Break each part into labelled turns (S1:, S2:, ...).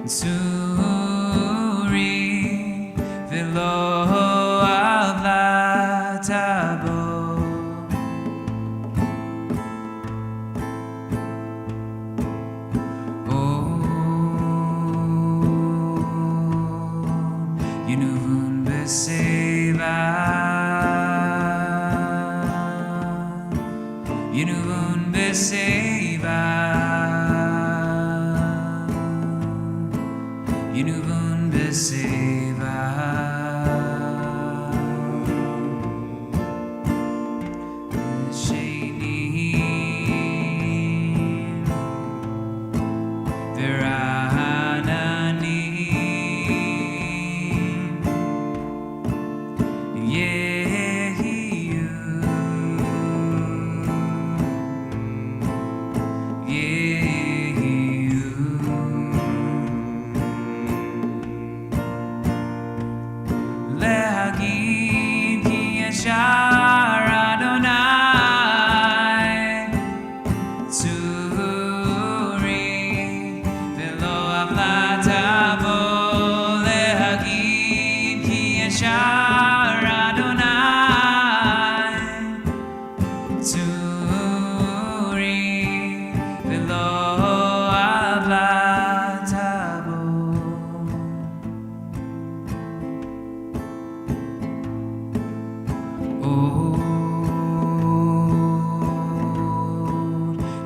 S1: Suri velo avlatabo. Oh, Yinuvun beseva, Yinuvun beseva. Yinuvun beseva. Shenim Verananim Yehiyu Lehagid ki yashar Adonai Tzuri velo avlatabo. Lehagid ki yashar Adonai Tzuri velo avlatabo.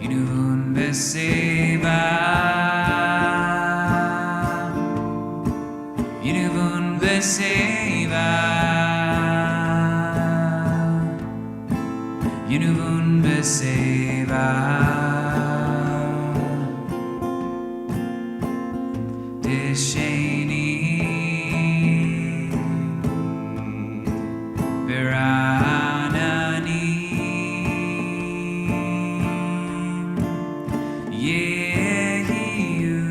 S1: Yinuvun beseva, Yinuvun beseva, Yinuvun beseva. Desheni Verananim Yehiyu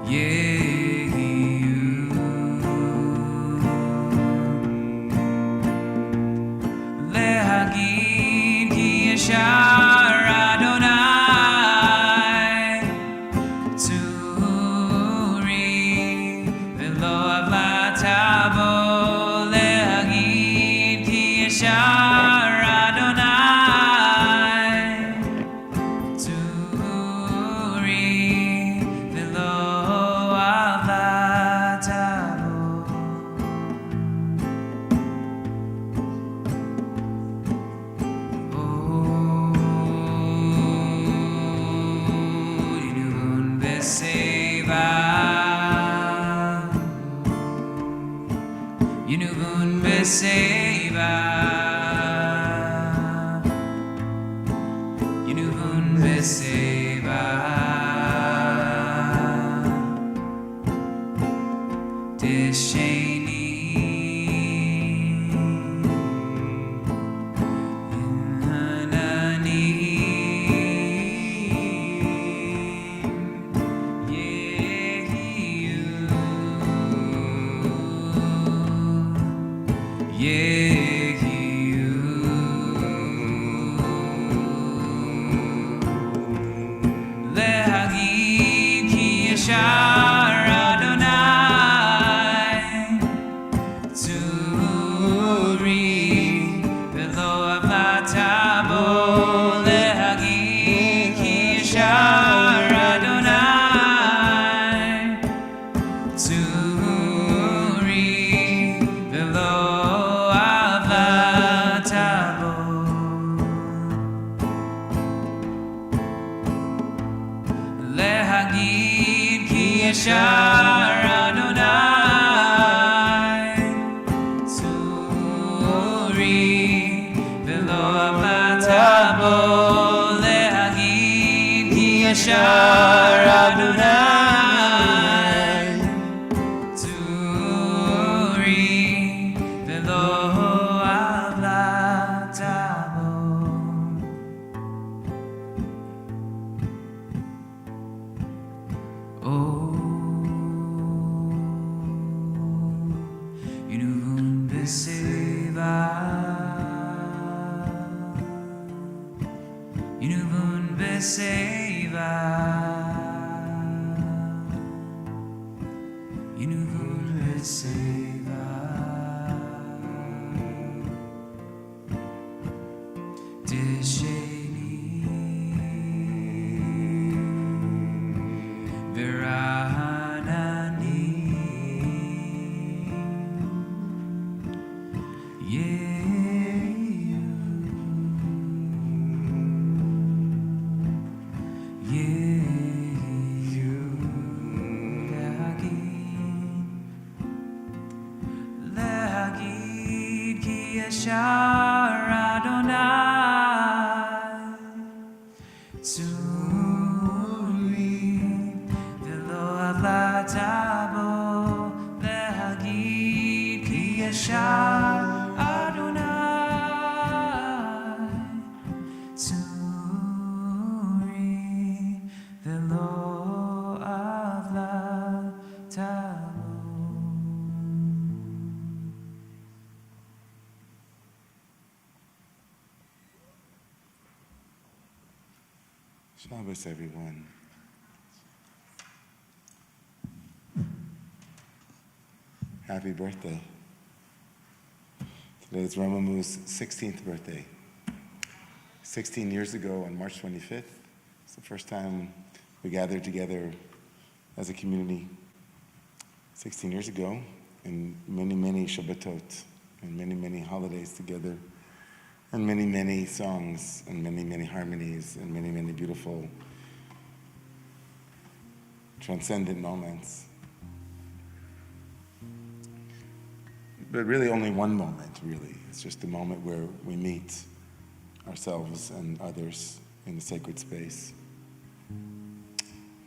S1: Yehiyu Lehagid ki yashar Adonai Tzuri velo avlatabo. Lehagid ki yashar Adonai Tzuri velo avlatabo. Yinuvun beseva, Yinuvun beseva, Yinuvun beseva. Desheni Hananim Yehiyu Yehiyu Lehagid ki yashar Adonai Tzuri velo avlatabo. Lehagid ki yashar Adonai Tzuri velo avlatabo. Lehagid ki yashar Adonai Tzuri velo avlatabo. Lehagid ki yashar Adonai Tzuri velo avlatabo. Oh, Yinuvun beseva, Yinuvun beseva.
S2: Shabbos, everyone. Happy birthday. Today is Romemu's 16th birthday. 16 years ago on March 25th, it's the first time we gathered together as a community. 16 years ago, and many, many Shabbatot, and many, many holidays together, and many, many songs, and many, many harmonies, and many, many beautiful, transcendent moments. But really only one moment, really. It's just a moment where we meet ourselves and others in the sacred space.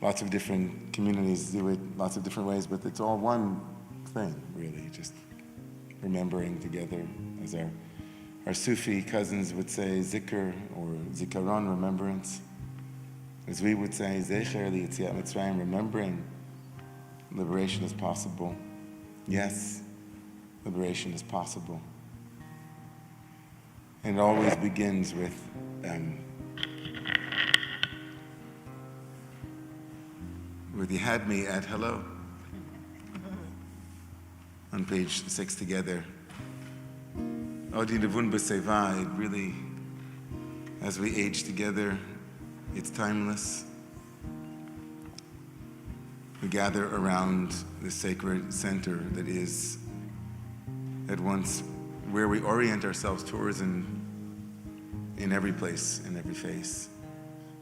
S2: Lots of different communities do it lots of different ways, but it's all one thing, really, just remembering together, as our Sufi cousins would say, zikr or zikaron, remembrance. As we would say, zecher liyetziat Mitzrayim, remembering liberation is possible. Yes, liberation is possible. And it always begins with you had me at hello. On page 6 together. Odi Levun B'Seva, it really, as we age together, it's timeless. We gather around the sacred center that is at once where we orient ourselves towards in every place, in every face.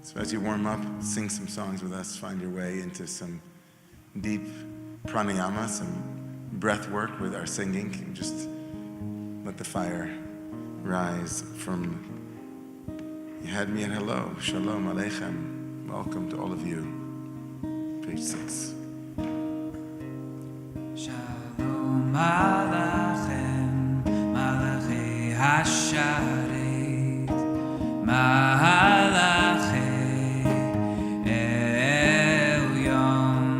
S2: So as you warm up, sing some songs with us, find your way into some deep pranayama, some breath work with our singing, and just let the fire rise from you had me at hello, shalom aleichem, welcome to all of you. Page 6.
S1: Shalom aleichem, malachei hasharet, malachei elyon,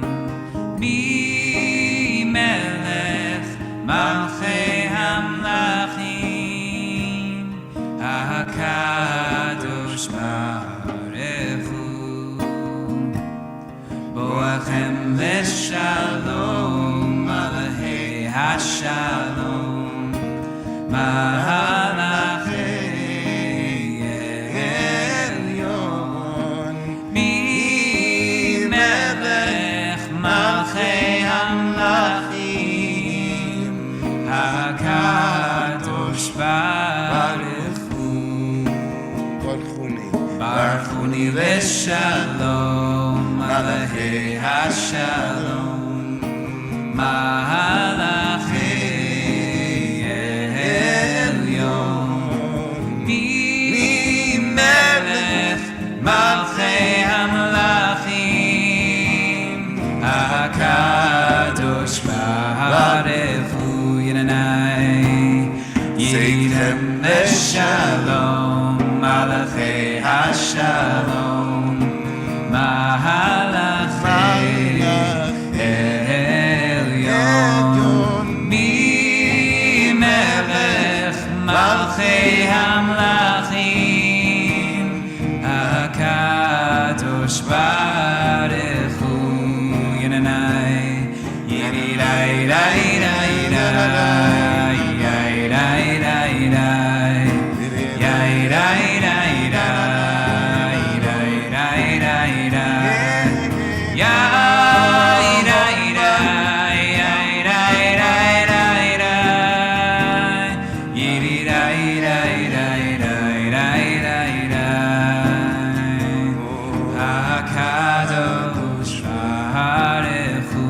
S1: mi melech malchei hamlachim, hakadosh baruch hu, boachem leshalom, malachei hashalom, malachei elyon, mi melech malchei hamlachim, hakadosh baruch hu, baruchuni leshalom, malachei hashalom, malachei elyon, mi melech malchei hamlachim, hakadosh baruch hu, Yidinai, Yidem leshalom, malachei hashalom, malachei elyon, Kadosh Baruch Hu Yenanai Yenirai Rai Rai Rai Rai Rai Rai Rai Rai Rai Rai Rai Rai Rai Rai Rai Yai Rai Rai Rai Rai Rai Rai Rai Yiri Rai Rai Rai Rai Rai Rai Rai HaKadosh Baruch Hu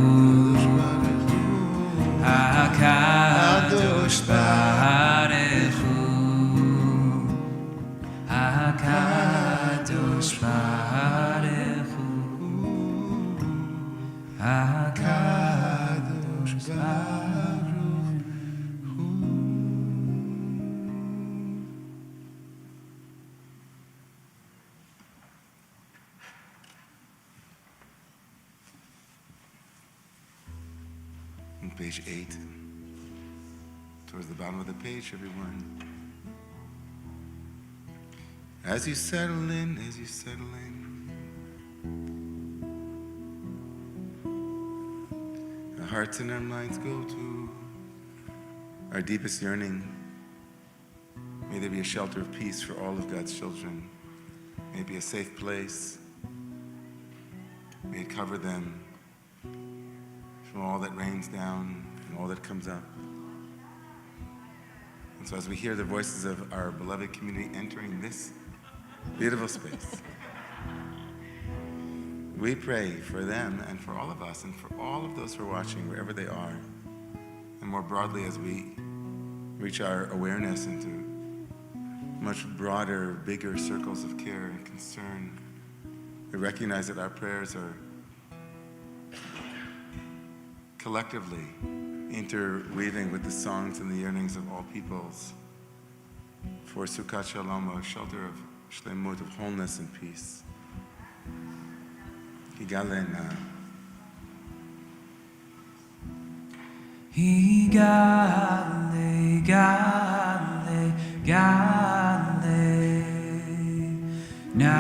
S1: HaKadosh Baruch Hu HaKadosh Baruch Hu HaKadosh Baruch Hu.
S2: On page 8, towards the bottom of the page, everyone. As you settle in, our hearts and our minds go to our deepest yearning. May there be a shelter of peace for all of God's children. May it be a safe place. May it cover them from all that rains down and all that comes up. And so as we hear the voices of our beloved community entering this beautiful space, we pray for them and for all of us and for all of those who are watching wherever they are. And more broadly, as we reach our awareness into much broader, bigger circles of care and concern, we recognize that our prayers are collectively interweaving with the songs and the yearnings of all peoples for Sukkot Shalom, a shelter of shlemut, of wholeness and peace. Higalena.
S1: Higale, gale, gale, na.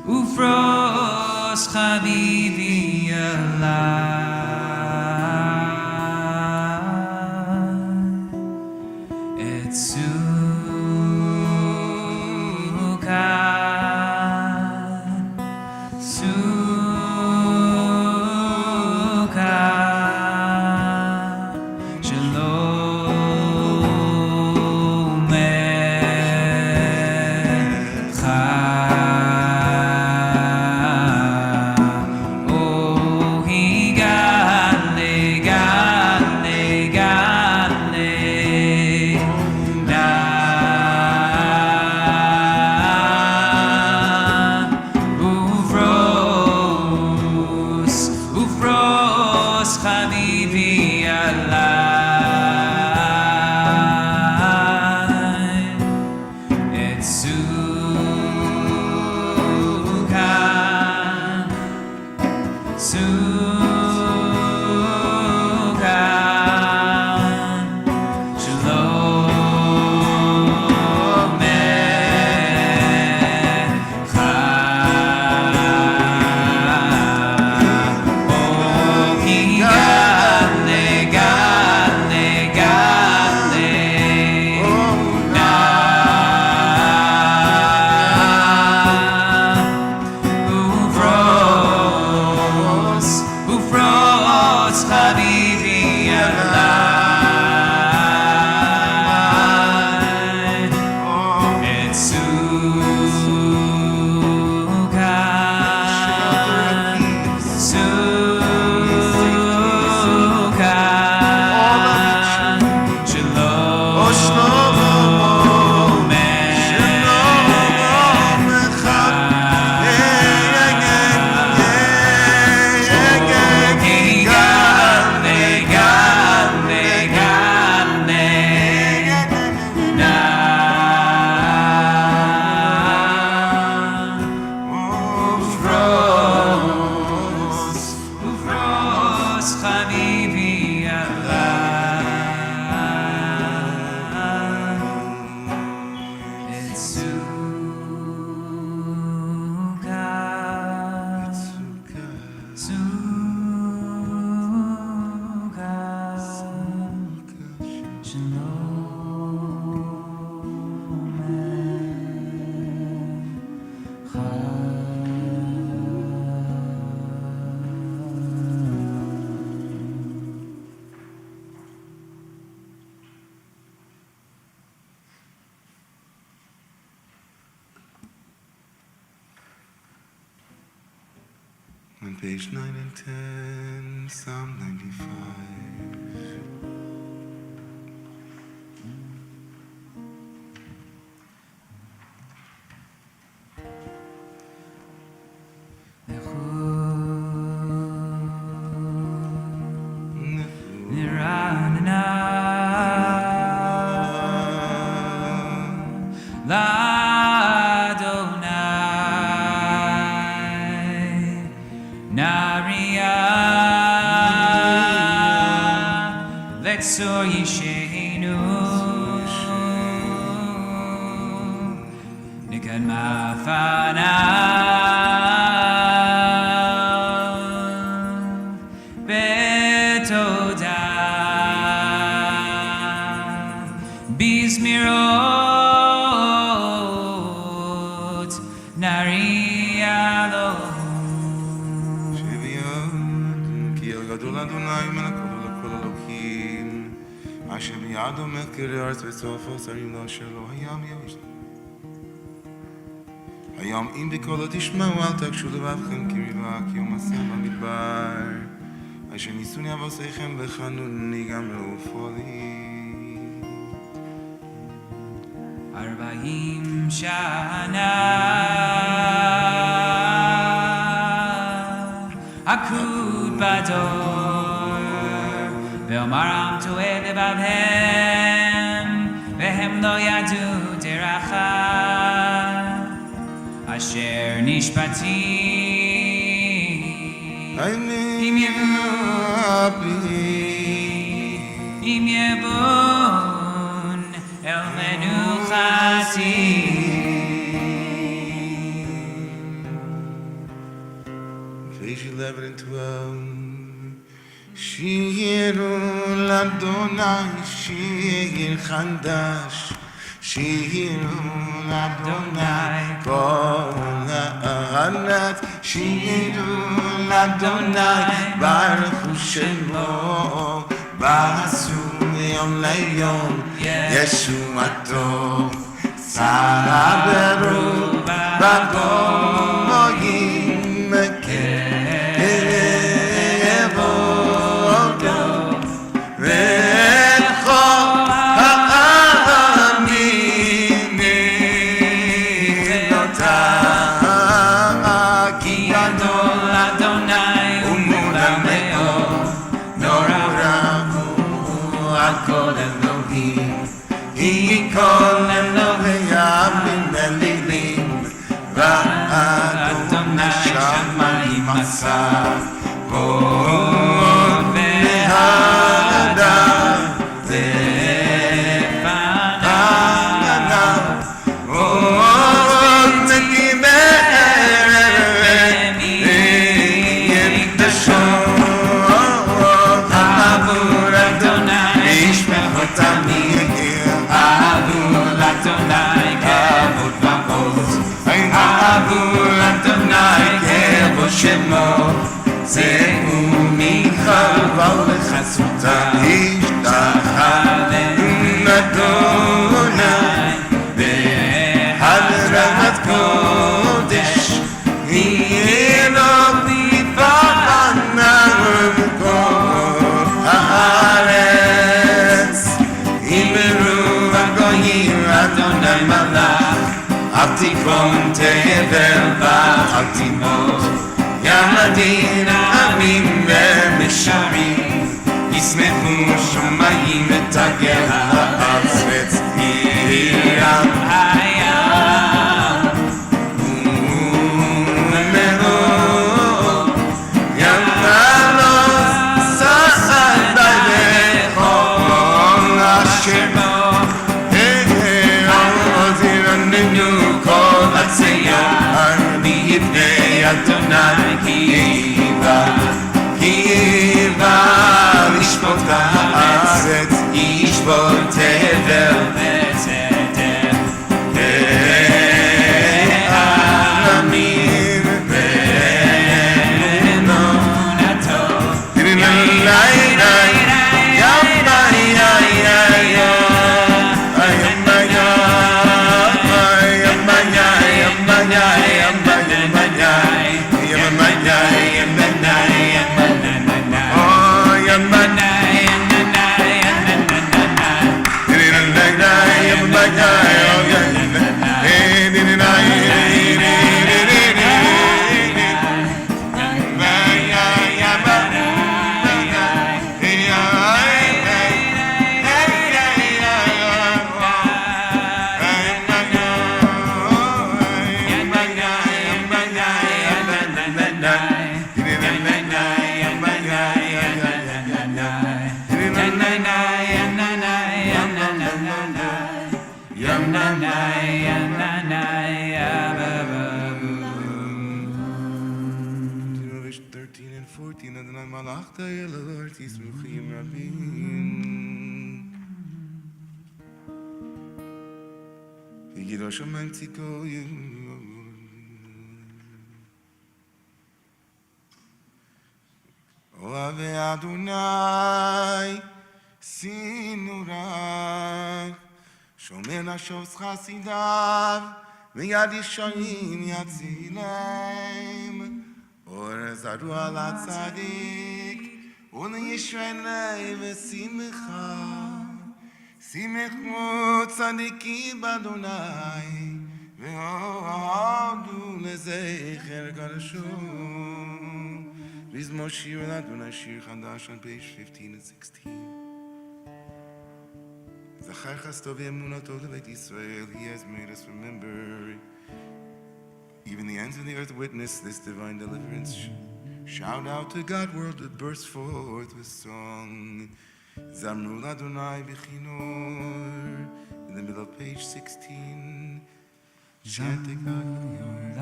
S1: Ufros, Habibi, alive. It's Ufros, Habibi, alive.
S2: Page 9 and 10, Psalm 95.
S1: So Yishenu Nikad Mafana Betoda Bismirot Narialo
S2: Sheviot Ki El Gadol Adonai Melech אשר ביד עומד כלי ארץ וסופו שרים לו אשר לא היום יש היום אם בקולו תשמעו אל תקשו לבבכם כי ריבה כי יום עשה במדבר אשר ניסוני אבוסיכם וחנוני גם לעופו לי
S1: 40 שנה אקוד בדור ואומרם תוהה לבבהם והם לא ידעו דרכה אשר נשפטים אם יבון אל מנוחתי
S2: Page 11 and 12 שירו לאדוני שיר חדש שירו לאדוני כל הארץ שירו לאדוני ברכו שמו ועשו מיום ליום ישועתו סברו בגויים כל אלוהי המלילים ואדוני שמיים עשה עוד והדר לפניו עוד מגיבר יקדשות עבור אדוני משפחותם Adonai kavod vavot Avur Adonai kavod shemo Zehu michal v'chasuta Ishtachalem Adonai Behadrat kodesh Yelov lifanav kol haaretz Imeru Adonai malach Avtikon tevel v'avtimot Yamadin amim v'misharim Yismechu shomayim v'tagel ha'aretz Yiriyam hayam U'mero Yamalos sa'adai v'chol asher Adonai kiva lishpot haaretz yishpot tevel v'tzedek ve'amim ve'emunato Yamma Verse 13 and 14, Adonai Malachta Elor Tismuchim Rabin. V'yidosh Amantiko Oave Adonai Sinurai Shomer Nashos Chasidav V'yad Yisharim Yatzilem Or Zaru Ala Tzadik Ule Yishrei V'simcha Simchu Tzadikim B'Adonai V'ohadu Lezecher Kadashu V'izmo Shir Adonai Shir Chadash on page 15 and 16. Zachar Chastov Yemunato Leveit Yisrael, He has made us remember. Even the ends of the earth witness this divine deliverance. Shout out to God, world that bursts forth with song. Zamru Adonai B'chinor. In the middle of page 16. Chant to God with yours.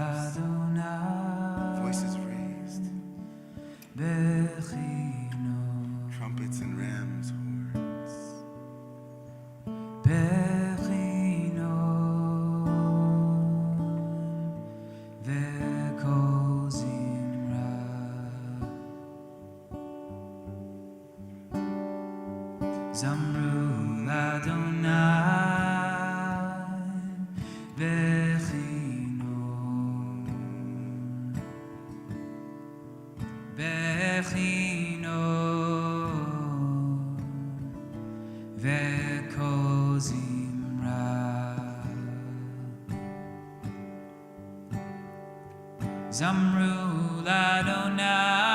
S2: Voices raised. Trumpets and rams' horns.
S1: Zamru Adonai Bechino Bechino Vekozimra Zamru Adonai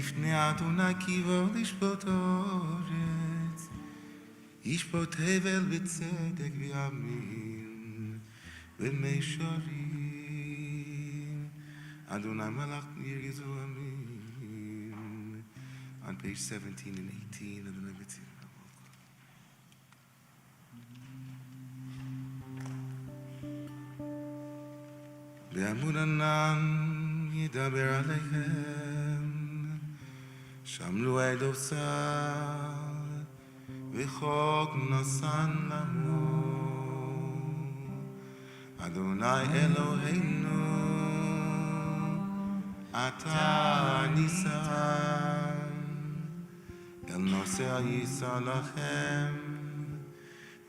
S2: לפני אדוני קיבו לשפוט אורץ, ישפוט הבל בצדק וימין במישורים. אדוני מלך ירגיזו אמין. On page 17 and 18 of the Leviticus. בעמוד ענן ידבר עליכם, שמלו עדוסה וחוק נשן לנו, אדוני אלוהינו, אתה ניסן, אל נוסע יישא לכם,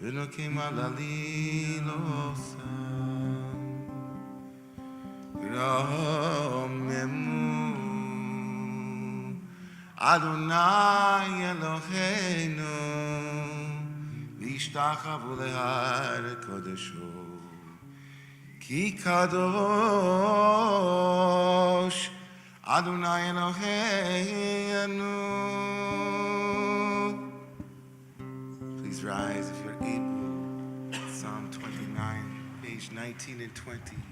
S2: ונקים על עלילוסם. רוממו אדוני אלוהינו וישתחוו להר קודשו כי קדוש אדוני אלוהינו. Please rise if you're able. Psalm 29, page 19 and 20.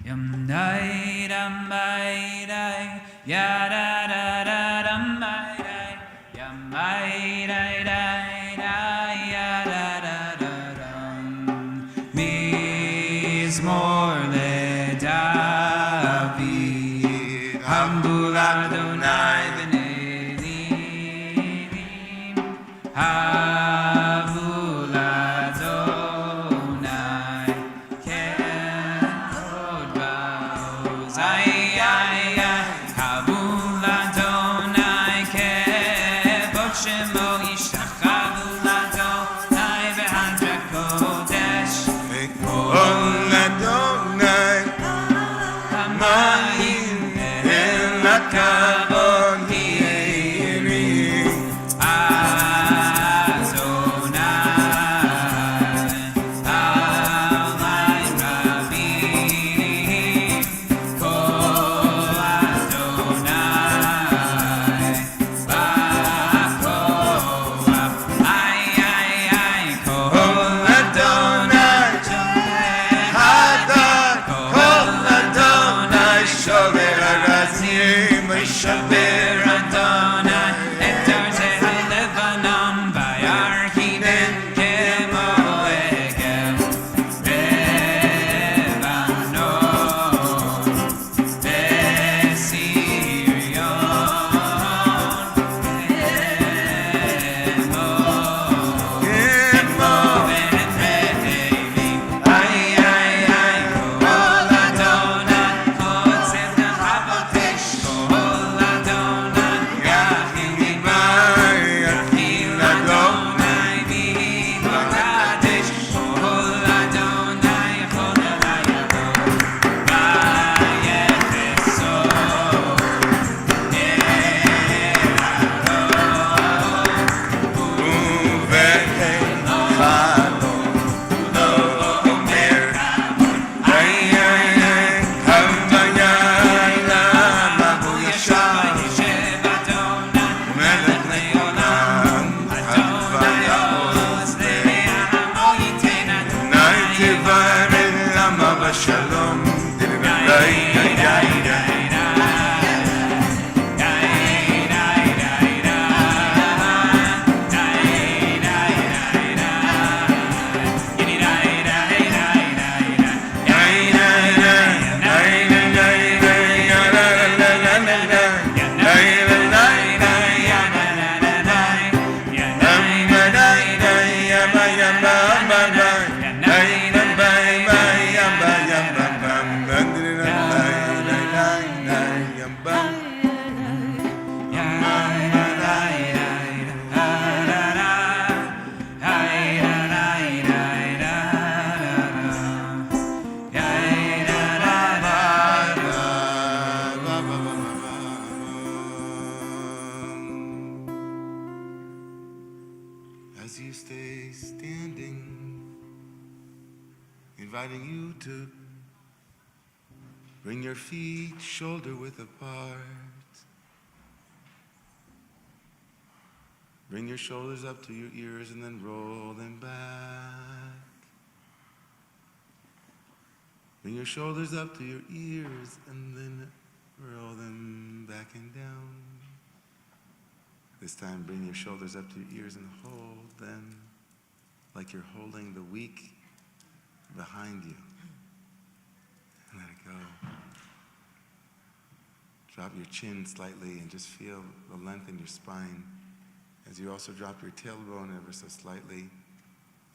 S1: Yum dai dum bai dai ya da da da dum bai dai yum bai dai dai dai ya da da da dum mizmor le David hamdul Adonai v'ne'elim havul Adonai Shema yishtachavu l'Adonai v'hadra kodesh
S2: Kol Adonai hamayim el hakavod hirim Adonai alay rabim Kol Adonai Shaber Adonai et Arzei HaLevanon Vayarchinen Kemo Egel Levanon Besirion Kemo Ben Rehelim Ay ay ay Kol Adonai Kotzev Nahavotesh Shalom. As you stay standing, inviting you to bring your feet shoulder width apart. Bring your shoulders up to your ears and then roll them back. Bring your shoulders up to your ears and then roll them back and down. This time, bring your shoulders up to your ears and hold them like you're holding the weak behind you. go. Drop your chin slightly and just feel the length in your spine as you also drop your tailbone ever so slightly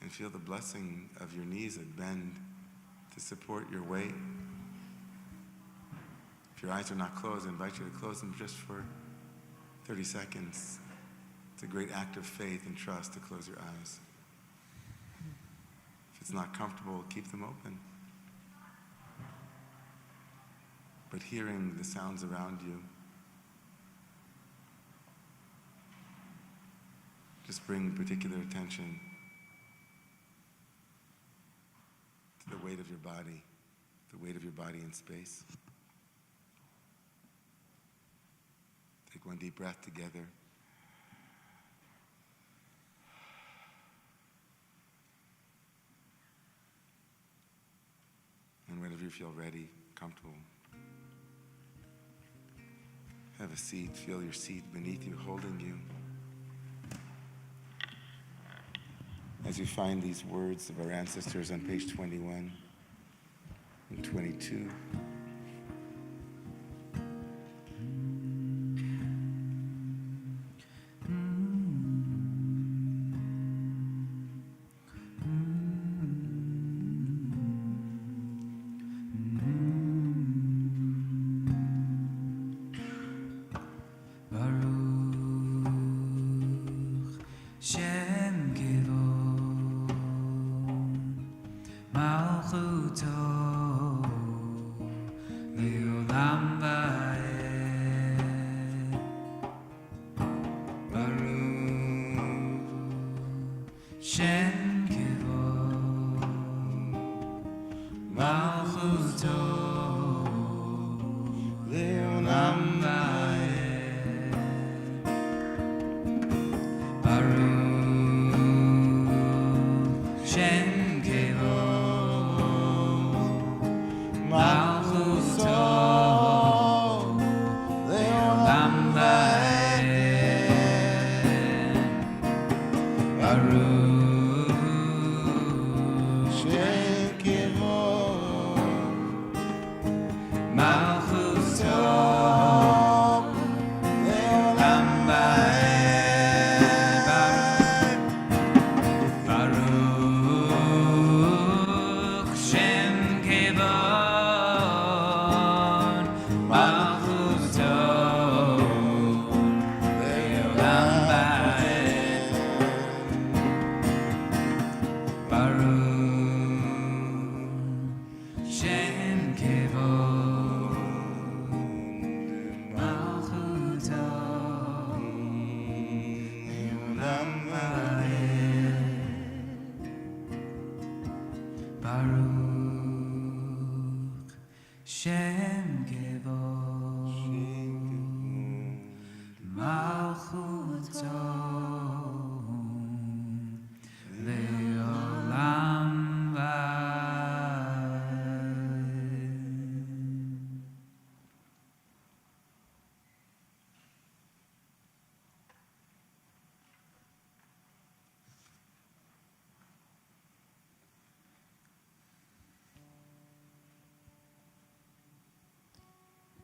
S2: and feel the blessing of your knees that bend to support your weight. If your eyes are not closed, I invite you to close them just for 30 seconds. It's a great act of faith and trust to close your eyes. If it's not comfortable, keep them open. But hearing the sounds around you, just bring particular attention to the weight of your body in space. Take one deep breath together. And whenever you feel ready, comfortable, have a seat. Feel your seat beneath you, holding you. As you find these words of our ancestors on page 21 and 22.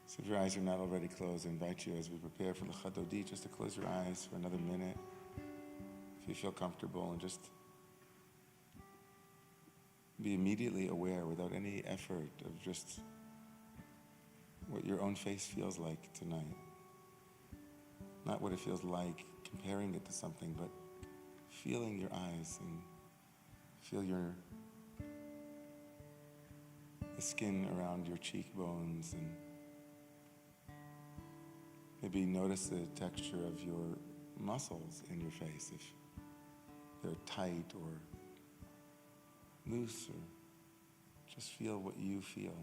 S2: So if your eyes are not already closed, I invite you as we prepare for the Chadodi just to close your eyes for another minute. If you feel comfortable, and just be immediately aware without any effort of just what your own face feels like tonight. Not what it feels like comparing it to something, but feeling your eyes and feel the skin around your cheekbones, and maybe notice the texture of your muscles in your face, if they're tight or loose, or just feel what you feel.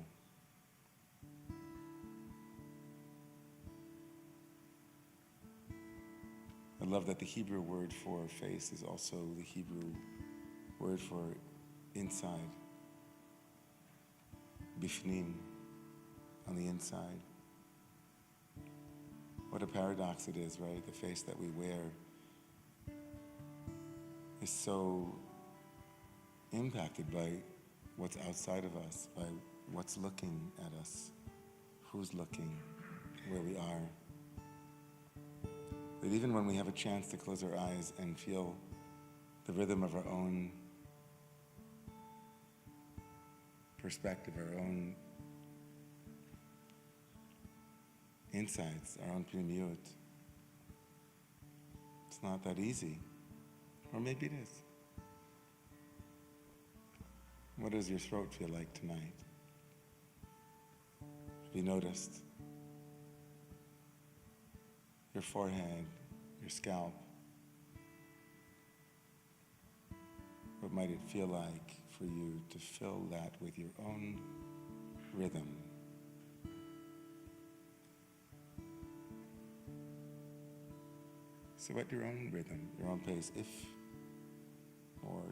S2: I love that the Hebrew word for face is also the Hebrew word for inside. Bifnim, on the inside. What a paradox it is, right? The face that we wear is so impacted by what's outside of us, by what's looking at us, who's looking, where we are. That even when we have a chance to close our eyes and feel the rhythm of our own perspective, our own insights, our own pnimiut, it's not that easy. Or maybe it is. What does your throat feel like tonight? Have you noticed? Your forehead, your scalp. What might it feel like for you to fill that with your own rhythm? So at your own rhythm, your own pace, if or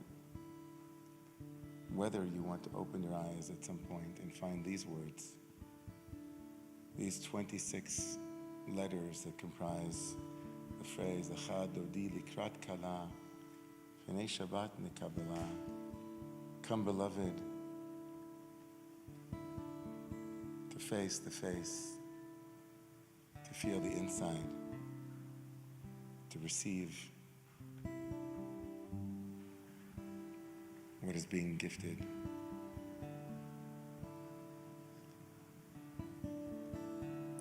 S2: whether you want to open your eyes at some point and find these words, these 26 letters that comprise the phrase Echad Dodi Likrat Kala Fnei Shabbat Nekabela. Come, beloved, to face the face, to feel the inside, to receive what is being gifted.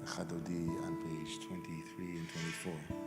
S2: Chadodi on page 23 and 24.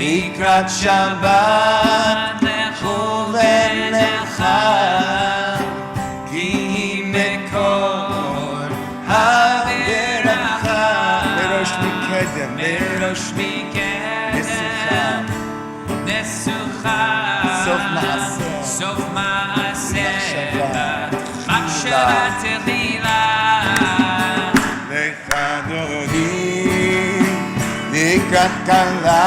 S3: Likrat Shabbat lechu v'necha ki mekor ha'beracha
S2: Merosh mikedem,
S3: merosh mikedem nesucha sof ma'aseh machshavat techila Likrat Kala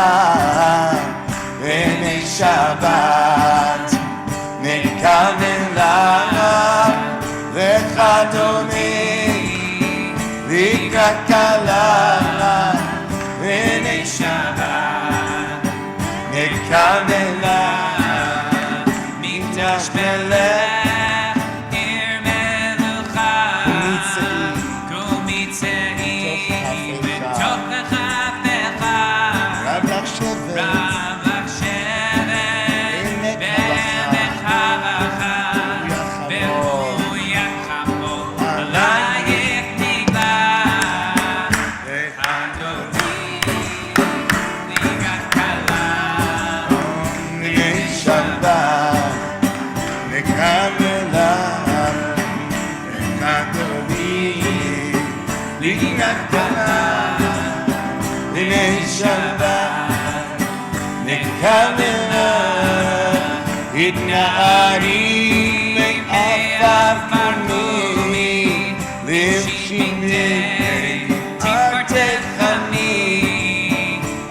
S3: V'nei Shabbat Nekabela V'chadoni Likrat Kala V'nei Shabbat Nekabela Mikdash Melech Ir Melucha Kumitzei B'toch
S2: Come
S3: Shabbat Nekavela Itna'arim Me'afar Karmumi Livshimei Artechani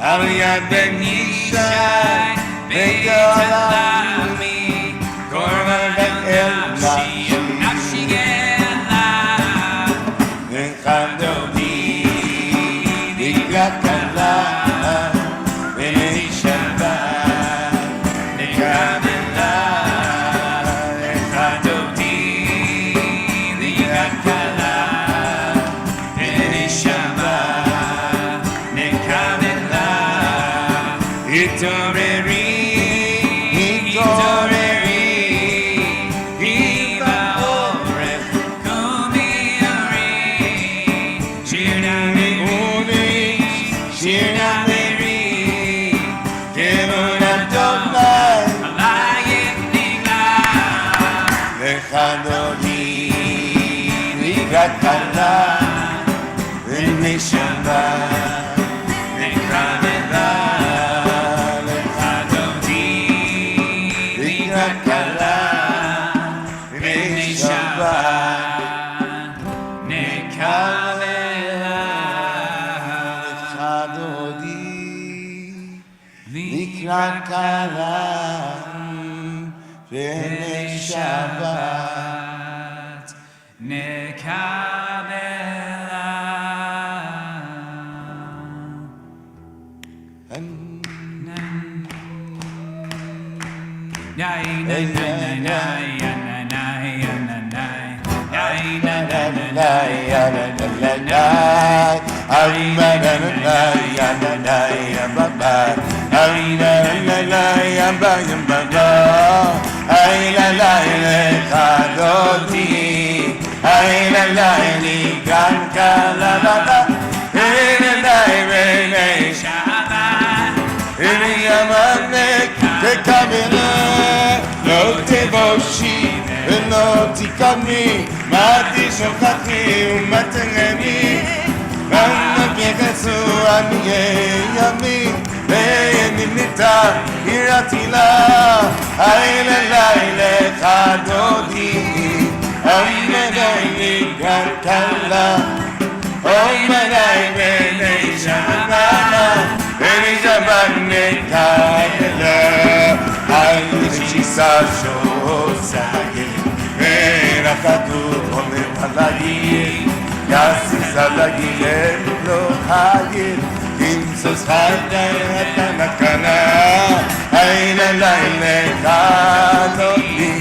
S3: Al Yad Ben Yishai Beit Alami Korban Ben El Nafshi Gela Nechadodi Dikakala B'nei Shabbat Nekavela Nechadodi Dikakala B'nei Shabbat Nekavela Itoreri Kala B'nei Shabbat Nekavela Lechadodi Kala B'nei Shabbat Nekavela Lechadodi Kala B'nei Shabbat Nekavela Ay la la ni gan kala la la B'nei Shabbat Yamak Tekavela Lo tevoshi Lo tikami Mati shokati Umatangani Mama kekatsu Aniye yami Ve'eninita Iratila Ay la la Lechadodi Omanai Kala Omanai B'nei Shabbat B'nei Shabbat Nekavela Ay Chisa Shosagel Verachadu Omer Halagil Yasis Halagil Lo Hagil Kimsos Haday Hatanakana Ay la la Lechadodi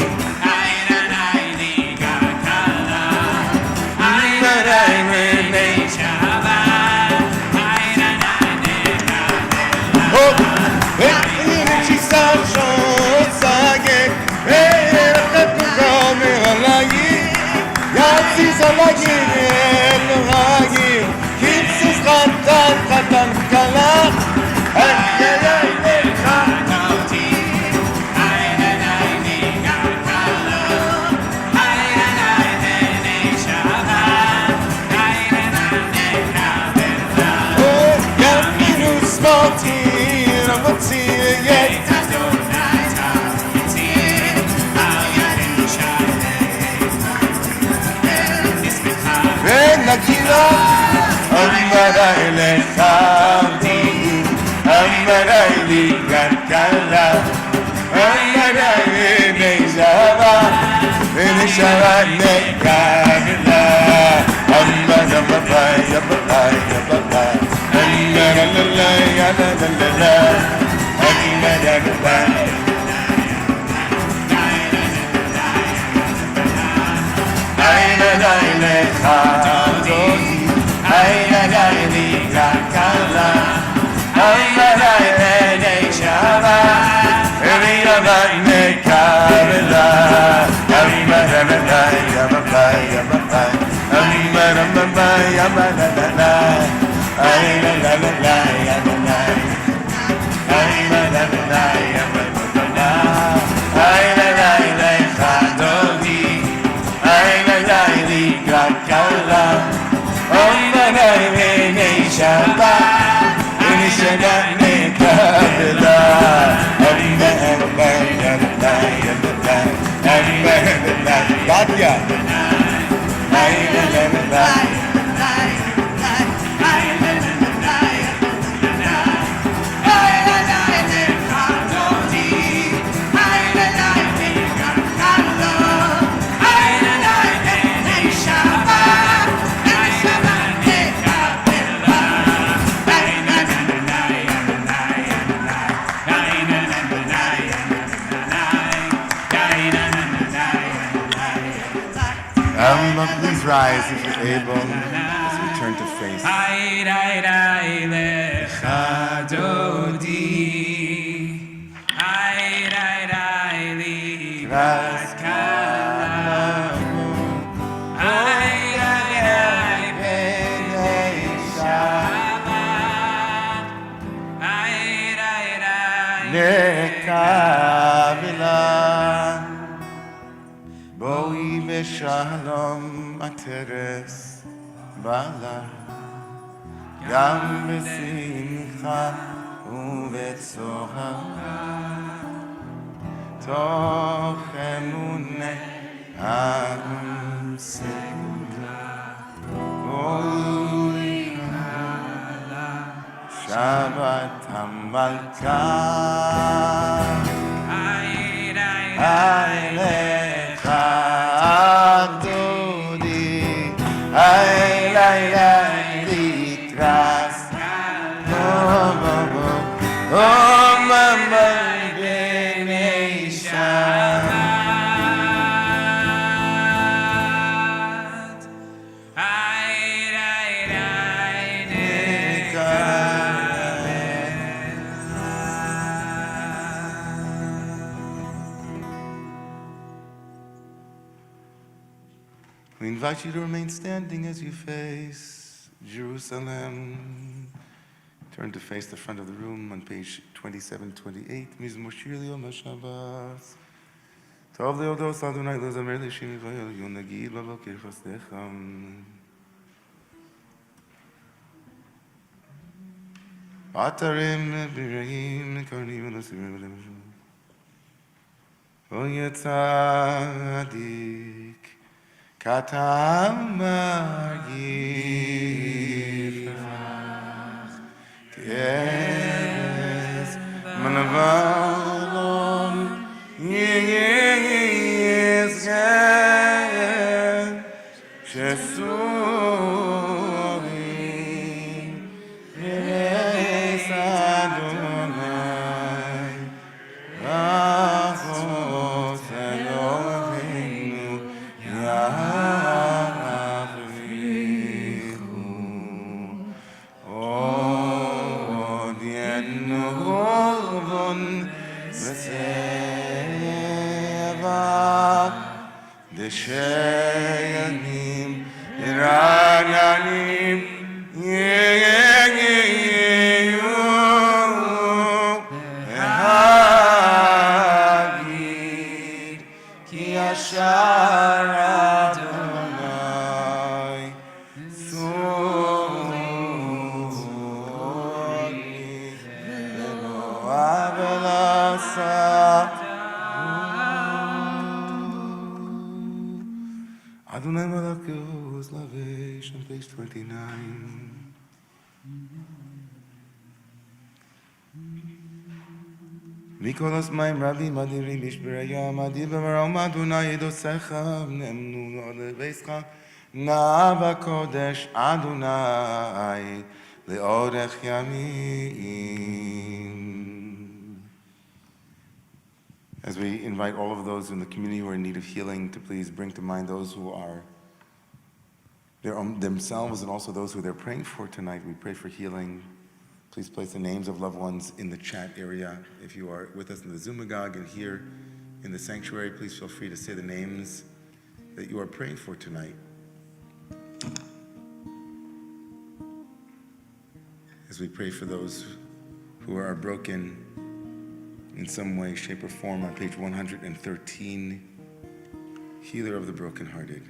S3: Amarai lechavdi, amarai ligatkala, amarai b'nei Shabbat, b'nei Shabbat nekavela, amarai amarai amarai amarai, amarai amarai amarai. Shabbat, Batya. Please rise if you're able as we turn to face. Boi beshalom ateres bala gam besimcha uvetzohara toch emuneh am segula boi Shabbat hamalka We invite you to remain standing as you face Jerusalem. Turn to face the front of the room on page 2728. Mizmor Shir Yom HaShabbat. Tov leodos Adonai lezamer l'shim v'yel yonagid b'bokir chasdecham. Atarim b'reim karnim v'nasirim v'lemashim. Oyetzadik Katam Magifach Keres Manavalon Yizgen Shesurim Yeres Adonai Avos Eloheinu Deshayanim Irananim Yeyu Ehagid Ki Yashar Adonai Suni Velo Avelasa Adonai Malakos Lavesh on page 29. Mikolos Maim Rabbi Madiri Bishbereya Madi B'Marom Adonai Edosecham Nemnu Leveischa Nava Kodesh Adonai Leorech Yamim. As we invite all of those in the community who are in need of healing to please bring to mind those who are themselves and also those who they're praying for tonight. We pray for healing. Please place the names of loved ones in the chat area. If you are with us in the Zumagog and here in the sanctuary, please feel free to say the names that you are praying for tonight. As we pray for those who are broken in some way, shape, or form on page 113, healer of the brokenhearted.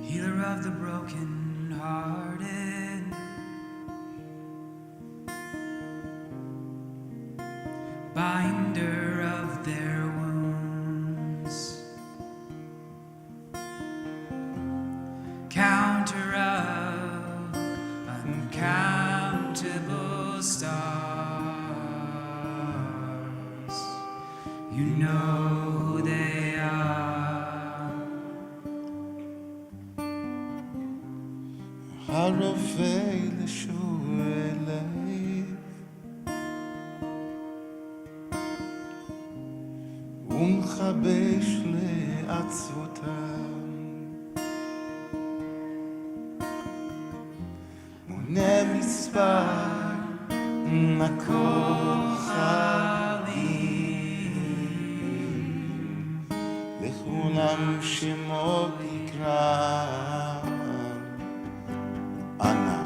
S1: Healer of the brokenhearted. know who they are.
S3: הרופא לשוב אליי ומחבש לעצבותם מונה מספר הכוכבים לכולם שמות יקרא אנא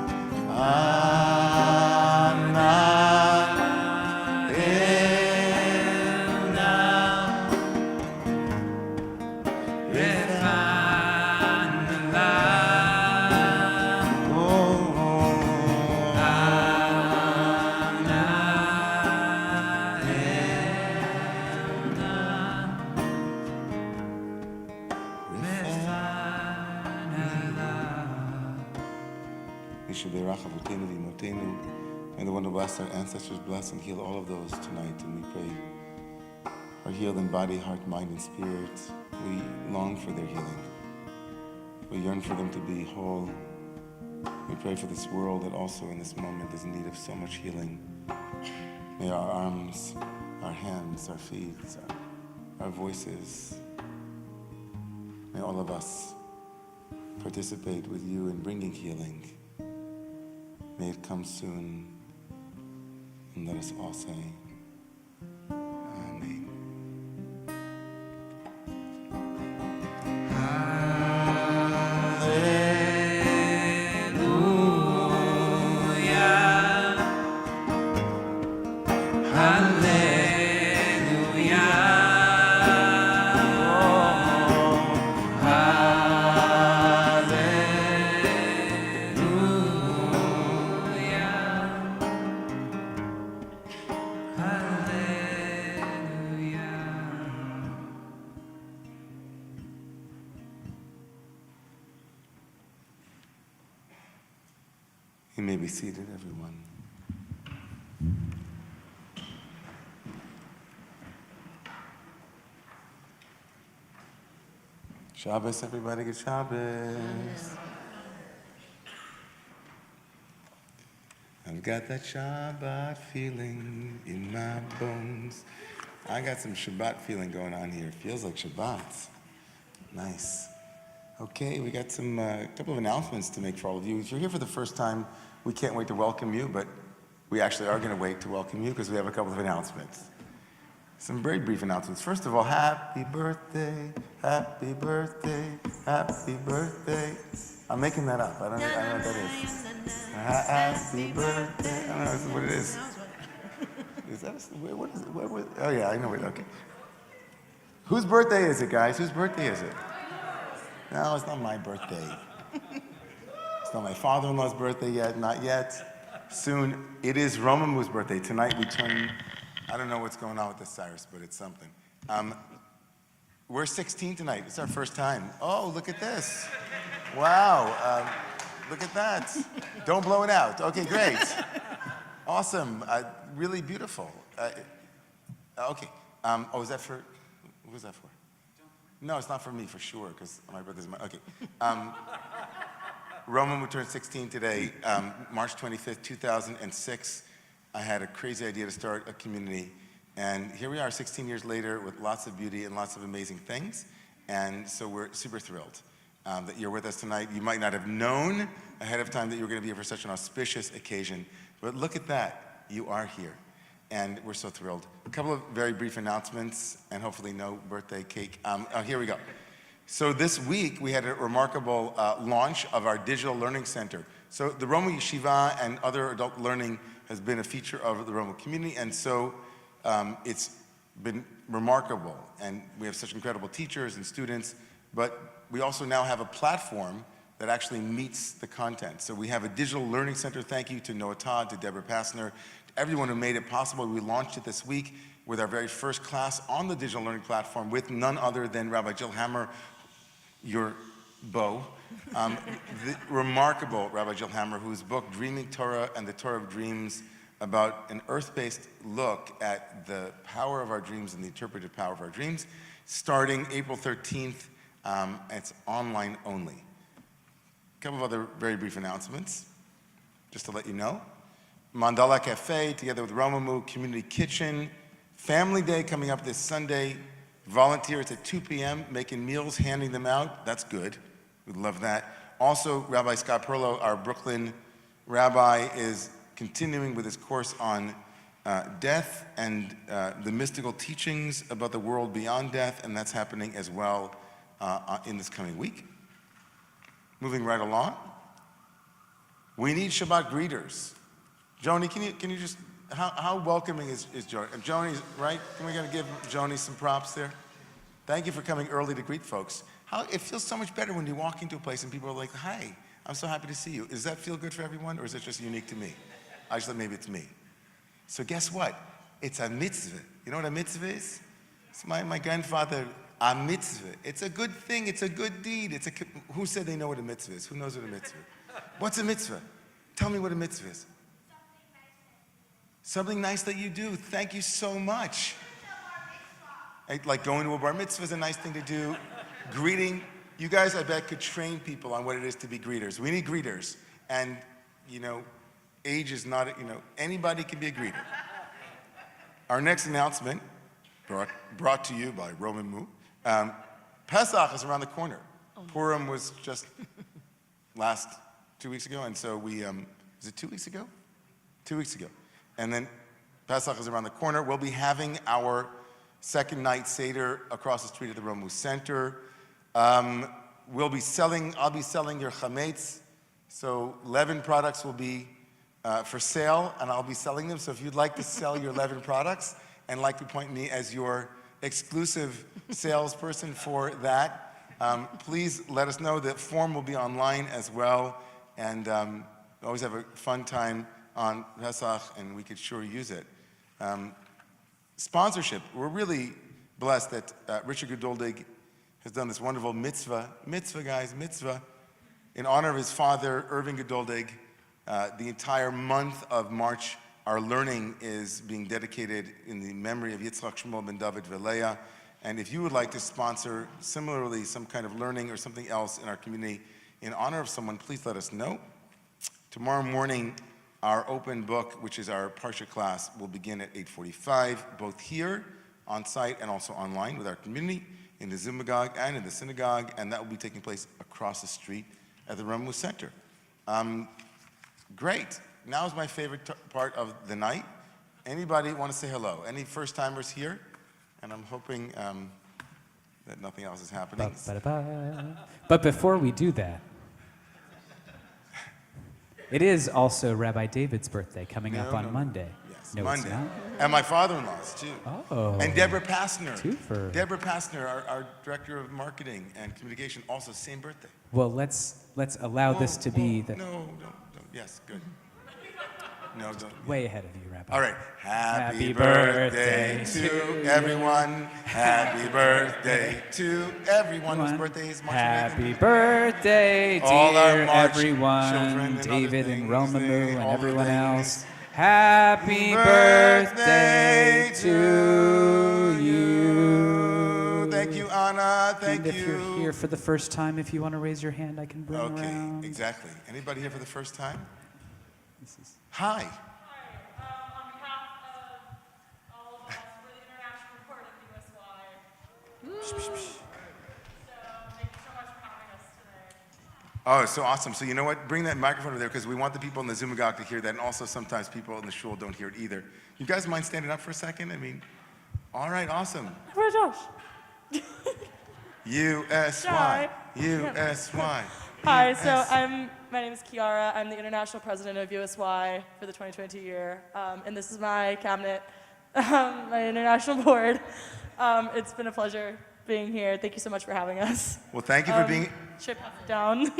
S3: and the one who bless our ancestors, bless and heal all of those tonight. And we pray are healed in body, heart, mind, and spirit. We long for their healing. We yearn for them to be whole. We pray for this world that also in this moment is in need of so much healing. May our arms, our hands, our feet, our voices, may all of us participate with you in bringing healing. May it come soon, and let us all say, Amen. You may be seated, everyone. Shabbos, everybody, good Shabbos. I've got that Shabbat feeling in my bones. I got some Shabbat feeling going on here. Feels like Shabbat. Nice. Okay, we got some couple of announcements to make for all of you. If you're here for the first time, we can't wait to welcome you, but we actually are going to wait to welcome you because we have a couple of announcements. Some very brief announcements. First of all, happy birthday, happy birthday, happy birthday. I'm making that up. I don't know what that is. Happy birthday. I don't know what it is. Is that, what is it? Oh yeah, I know it. Okay. Whose birthday is it, guys? Whose birthday is it? No, it's not my birthday. It's not my father-in-law's birthday yet, not yet. Soon, it is Romemu's birthday. Tonight we turn, I don't know what's going on with this, Cyrus, but it's something. We're 16 tonight. It's our first time. Oh, look at this. Wow, look at that. Don't blow it out. Okay, great. Awesome, really beautiful. Okay, oh, is that for, who was that for? No, it's not for me, for sure, because my brother's my, okay. Romemu turned 16 today, March 25th, 2006. I had a crazy idea to start a community, and here we are 16 years later with lots of beauty and lots of amazing things, and so we're super thrilled that you're with us tonight. You might not have known ahead of time that you were going to be here for such an auspicious occasion, but look at that, you are here. And we're so thrilled. A couple of very brief announcements, and hopefully no birthday cake. Here we go. So this week, we had a remarkable launch of our digital learning center. So the Romemu Yeshiva and other adult learning has been a feature of the Romemu community, and so it's been remarkable. And we have such incredible teachers and students, but we also now have a platform that actually meets the content. So we have a digital learning center. Thank you to Noah Todd, to Deborah Passner, everyone who made it possible. We launched it this week with our very first class on the digital learning platform with none other than Rabbi Jill Hammer, your beau, the remarkable Rabbi Jill Hammer, whose book, Dreaming Torah and the Torah of Dreams,
S2: about an earth-based look at the power of our dreams and the interpretive power of our dreams, starting April 13th. It's online only. A couple of other very brief announcements, just to let you know. Mandala Cafe, together with Romemu Community Kitchen. Family Day coming up this Sunday. Volunteers at 2 p.m., making meals, handing them out. That's good. We'd love that. Also, Rabbi Scott Perlow, our Brooklyn rabbi, is continuing with his course on death and the mystical teachings about the world beyond death, and that's happening as well in this coming week. Moving right along. We need Shabbat greeters. Joni, can you just, how welcoming is Joni? Joni's, right? Can we gotta give Joni some props there? Thank you for coming early to greet folks. It feels so much better when you walk into a place and people are like, hi, I'm so happy to see you. Does that feel good for everyone, or is it just unique to me? I just thought maybe it's me. So guess what? It's a mitzvah. You know what a mitzvah is? It's my grandfather, a mitzvah. It's a good thing, it's a good deed. Who said they know what a mitzvah is? Who knows what a mitzvah is? What's a mitzvah? Tell me what a mitzvah is. Something nice that you do. Thank you so much. Like going to a bar mitzvah is a nice thing to do. Greeting, you guys, I bet, could train people on what it is to be greeters. We need greeters. And, age is not, anybody can be a greeter. Our next announcement, brought to you by Romemu. Pesach is around the corner. Purim was just last 2 weeks ago, and so was it 2 weeks ago? 2 weeks ago. And then Pesach is around the corner. We'll be having our second night Seder across the street at the Romemu Center. I'll be selling your chametz. So leaven products will be for sale, and I'll be selling them. So if you'd like to sell your leaven products and like to appoint me as your exclusive salesperson for that, please let us know. The form will be online as well, and always have a fun time on Pesach, and we could sure use it. Sponsorship. We're really blessed that Richard Gedoldig has done this wonderful mitzvah, guys, in honor of his father, Irving Gedoldig. The entire month of March, our learning is being dedicated in the memory of Yitzchak Shmuel ben David Veleah. And if you would like to sponsor similarly some kind of learning or something else in our community in honor of someone, please let us know. Tomorrow morning, our open book, which is our Parsha class, will begin at 8:45, both here on site and also online with our community, in the synagogue and in the synagogue, and that will be taking place across the street at the Romemu Center. Great. Now is my favorite part of the night. Anybody want to say hello? Any first-timers here? And I'm hoping that nothing else is happening.
S1: But before we do that, it is also Rabbi David's birthday coming up on Monday.
S2: Yes,
S1: no,
S2: Monday.
S1: It's not.
S2: And my father-in-law's, too.
S1: Oh.
S2: And Deborah Passner.
S1: Twofer.
S2: Deborah Passner, our director of marketing and communication, also same birthday.
S1: Well, let's allow this to be the...
S2: No, don't. Yes, good. No, don't.
S1: Way ahead of you, Rabbi.
S2: All right. Happy birthday to everyone. Happy birthday to everyone whose birthday is March 8th.
S1: Happy birthday,
S2: All our
S1: dear
S2: March
S1: everyone,
S2: children and
S1: David
S2: other
S1: and
S2: things,
S1: Romemu and
S2: all the
S1: everyone
S2: things.
S1: else. Happy birthday to you.
S2: Thank you, Anna. Thank
S1: and
S2: you.
S1: if you're here for the first time, if you want to raise your hand, I can bring around.
S2: Okay, exactly. Anybody here for the first time? Hi.
S4: Hi. On behalf of all of us, we're the International Board of USY. So thank you so much for having us today.
S2: Oh, so awesome. So you know what? Bring that microphone over there because we want the people in the synagogue to hear that, and also sometimes people in the shul don't hear it either. You guys mind standing up for a second? All right, awesome.
S4: Where's Josh?
S2: USY. USY.
S4: Hi, so my name is Kiara. I'm the International President of USY for the 2022 year, and this is my cabinet, my international board. It's been a pleasure being here. Thank you so much for having us.
S2: Well, thank you for being...
S4: Chip down.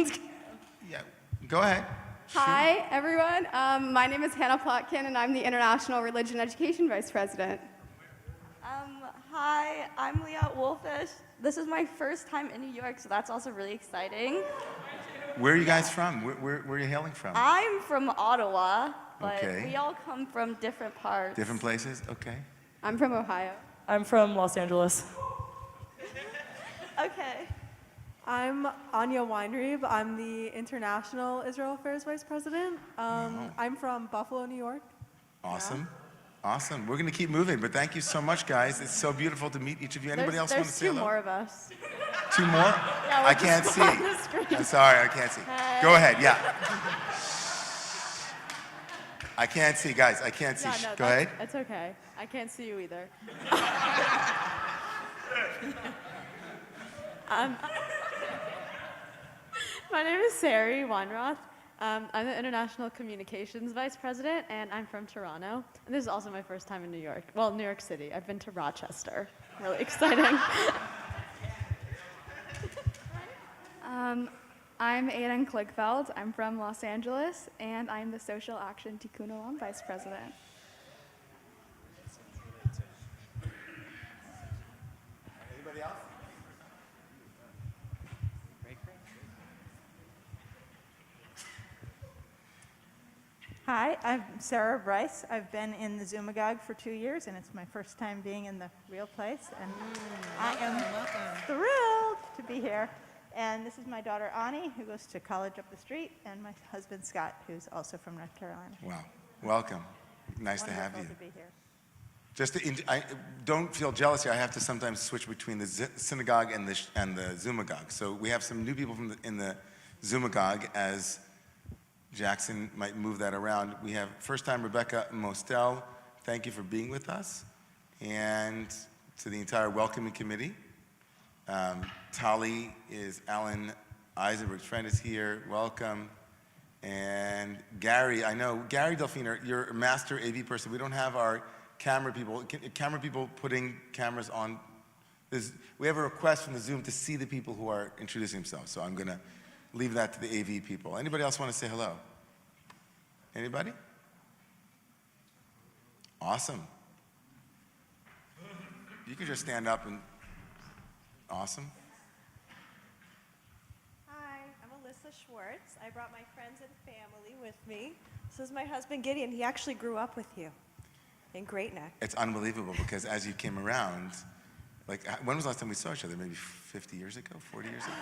S2: Yeah, go ahead.
S5: Hi, everyone. My name is Hannah Plotkin, and I'm the International Religion Education Vice President.
S6: Hi, I'm Leah Wolfish. This is my first time in New York, so that's also really exciting.
S2: Where are you guys from? Where are you hailing from?
S5: I'm from Ottawa, but
S2: Okay.
S5: we all come from different parts.
S2: Different places? Okay.
S5: I'm from Ohio.
S4: I'm from Los Angeles.
S5: Okay.
S6: I'm Anya Weinreeb. I'm the International Israel Affairs Vice President. I'm from Buffalo, New York.
S2: Awesome. Awesome. We're going to keep moving, but thank you so much, guys. It's so beautiful to meet each of you. Anybody else want to say
S5: There's two
S2: hello?
S5: more of us.
S2: Two more?
S5: Yeah, we're
S2: I can't
S5: just
S2: see.
S5: on the screen.
S2: I'm sorry, I can't see.
S5: Hey.
S2: Go ahead, yeah. I can't see, guys. I can't see.
S6: Yeah, no,
S2: Go ahead.
S6: It's okay. I can't see you either. My name is Sari Weinroth. I'm the International Communications Vice President, and I'm from Toronto. And this is also my first time in New York. Well, New York City. I've been to Rochester. Really exciting.
S5: I'm Aiden Kligfeld. I'm from Los Angeles, and I'm the Social Action Tikkun Olam Vice President.
S2: Anybody else?
S7: Hi, I'm Sarah Bryce. I've been in the Zumagog for 2 years, and it's my first time being in the real place. And I am thrilled to be here. And this is my daughter, Ani, who goes to college up the street, and my husband, Scott, who's also from North Carolina.
S2: Wow. Welcome. Nice to have you.
S7: Wonderful to be here.
S2: Just I don't feel jealous here. I have to sometimes switch between the synagogue and the Zumagog. So we have some new people in the Zumagog as Jackson might move that around. We have first time Rebecca Mostel. Thank you for being with us. And to the entire welcoming committee. Tali is Alan Eisenberg's friend is here. Welcome. And Gary, I know, Gary Delfino, you're a master AV person. We don't have our camera people putting cameras on. We have a request from the Zoom to see the people who are introducing themselves. So I'm going to leave that to the AV people. Anybody else want to say hello? Anybody? Awesome. You can just stand up and, awesome.
S8: Hi, I'm Alyssa Schwartz. I brought my friends and family with me. This is my husband Gideon. He actually grew up with you in Great Neck.
S2: It's unbelievable because as you came around, like, when was the last time we saw each other? Maybe 50 years ago, 40 years ago?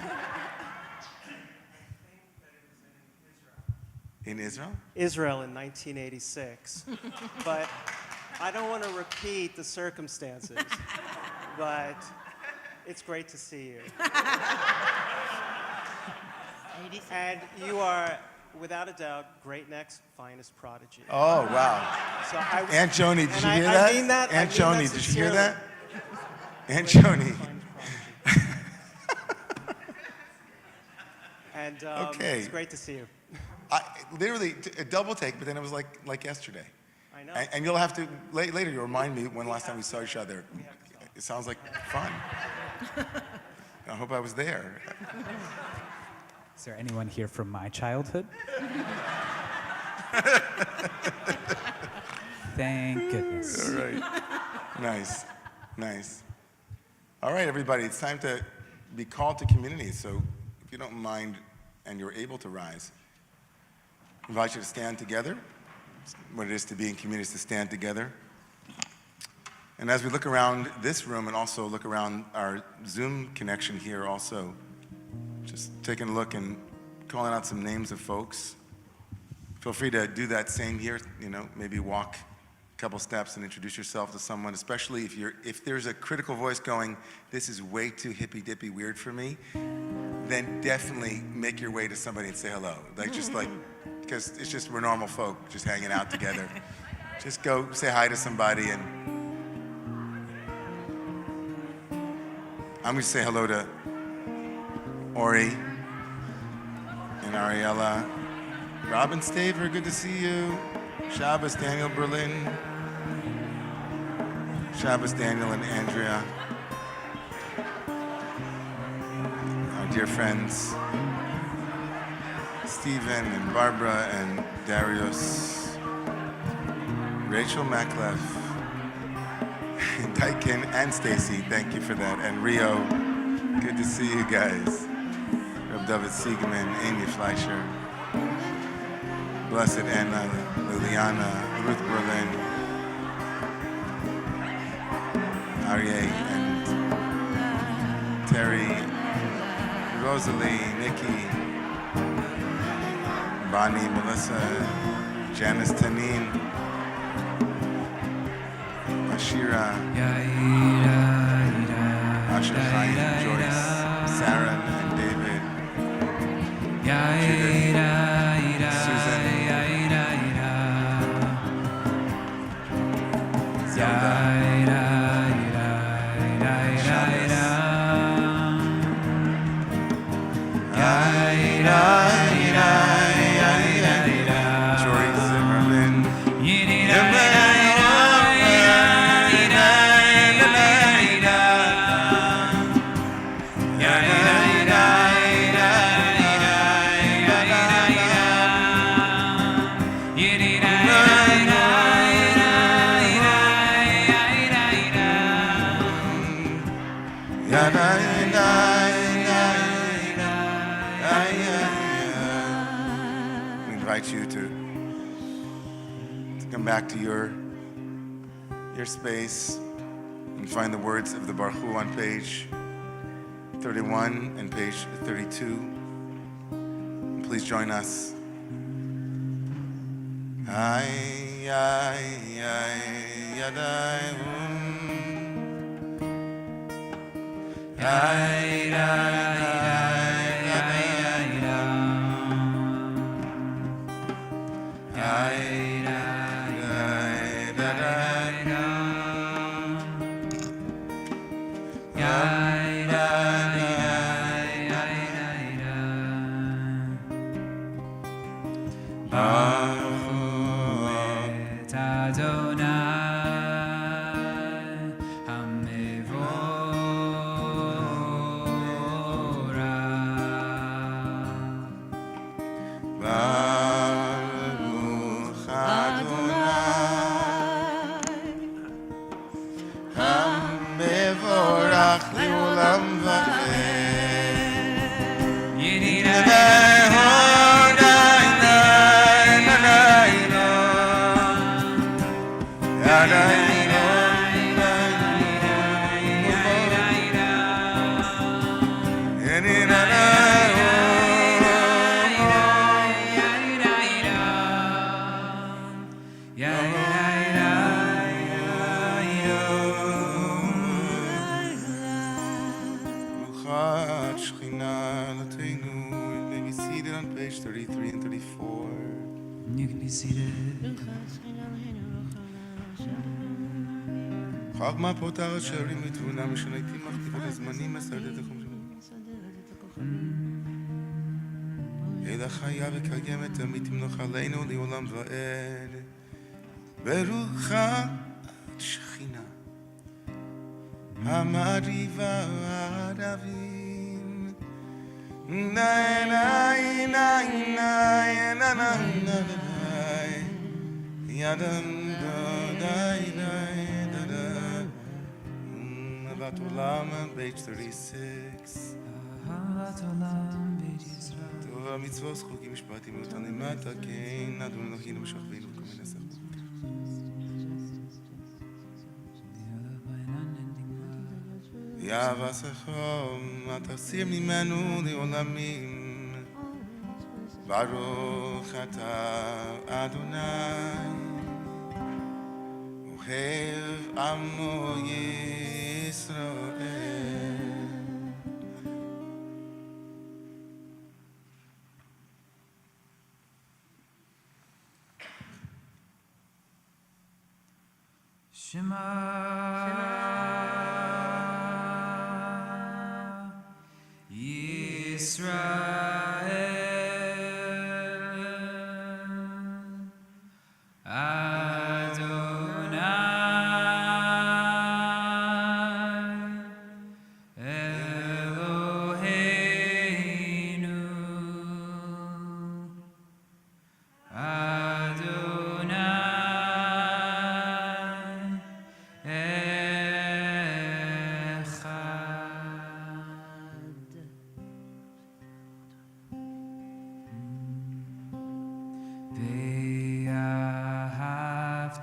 S2: In Israel?
S9: Israel in 1986. But I don't want to repeat the circumstances, but it's great to see you. And you are, without a doubt, Great Neck's finest prodigy.
S2: Oh, wow.
S9: So
S2: Aunt Joni, did you hear
S9: I
S2: that?
S9: mean that.
S2: Aunt
S9: I mean
S2: Joni,
S9: that
S2: did you hear
S9: sincerely.
S2: that? Aunt Joni.
S9: And
S2: Okay.
S9: it's great to see you.
S2: Literally, a double take, but then it was like yesterday.
S9: I know.
S2: And you'll have to, later, you'll remind me when the last time we saw each other. It sounds like fun. I hope I was there.
S1: Is there anyone here from my childhood? Thank goodness.
S2: All right. Nice. Nice. All right, everybody, it's time to be called to community. So if you don't mind and you're able to rise, I invite you to stand together. What it is to be in community is to stand together. And as we look around this room and also look around our Zoom connection here also, just taking a look and calling out some names of folks. Feel free to do that same here, maybe walk a couple steps and introduce yourself to someone, especially if there's a critical voice going, this is way too hippy-dippy weird for me, then definitely make your way to somebody and say hello. Because it's just, we're normal folk just hanging out together. Just go say hi to somebody, and I'm going to say hello to Ori and Ariella. Robin Staver, good to see you. Shabbos, Daniel Berlin. Shabbos, Daniel and Andrea. Our dear friends, Stephen and Barbara and Darius. Rachel Maclef. Daikin and Stacy, thank you for that. And Rio, good to see you guys. of David Siegman, Amy Fleischer, Blessed Anna, Liliana, Ruth Berlin, Aryeh and Terry, Rosalie, Nikki, Bonnie, Melissa, Janice Tanin, Ashira, Asha Chaim, Joyce, Sarah and David, Judith, Susan, Zelda, Jory Zimmerman, we invite you to come back to your space and find the words of the Baruch Hu on page 31 and page 32. And please join us. Ay, ay, ay, yadai, ay, ay, page 33 and 34.
S1: You can be seated.
S2: חוכמה פותחת שערים ותבונה משלטים מכתיבת הזמנים מסרדת אלא חיה וקיימת תמיד תמנוח עלינו לעולם ועד ברוחה שכינה המעריבה הערבים נאי נאי נאי נאי נאי נאי ידם דאי נאי Ahavat Olam, page 36.
S1: Ahavat Olam, Beit Yisrael.
S2: Torah mitzvot chukim mishpatim utanim matakein Adon Eloheinu b'shachveinu v'komen esach. Yavasachom atasir mimenu leolamim Baruch ata Adonai Ohev amo Yisrael.
S1: Shema.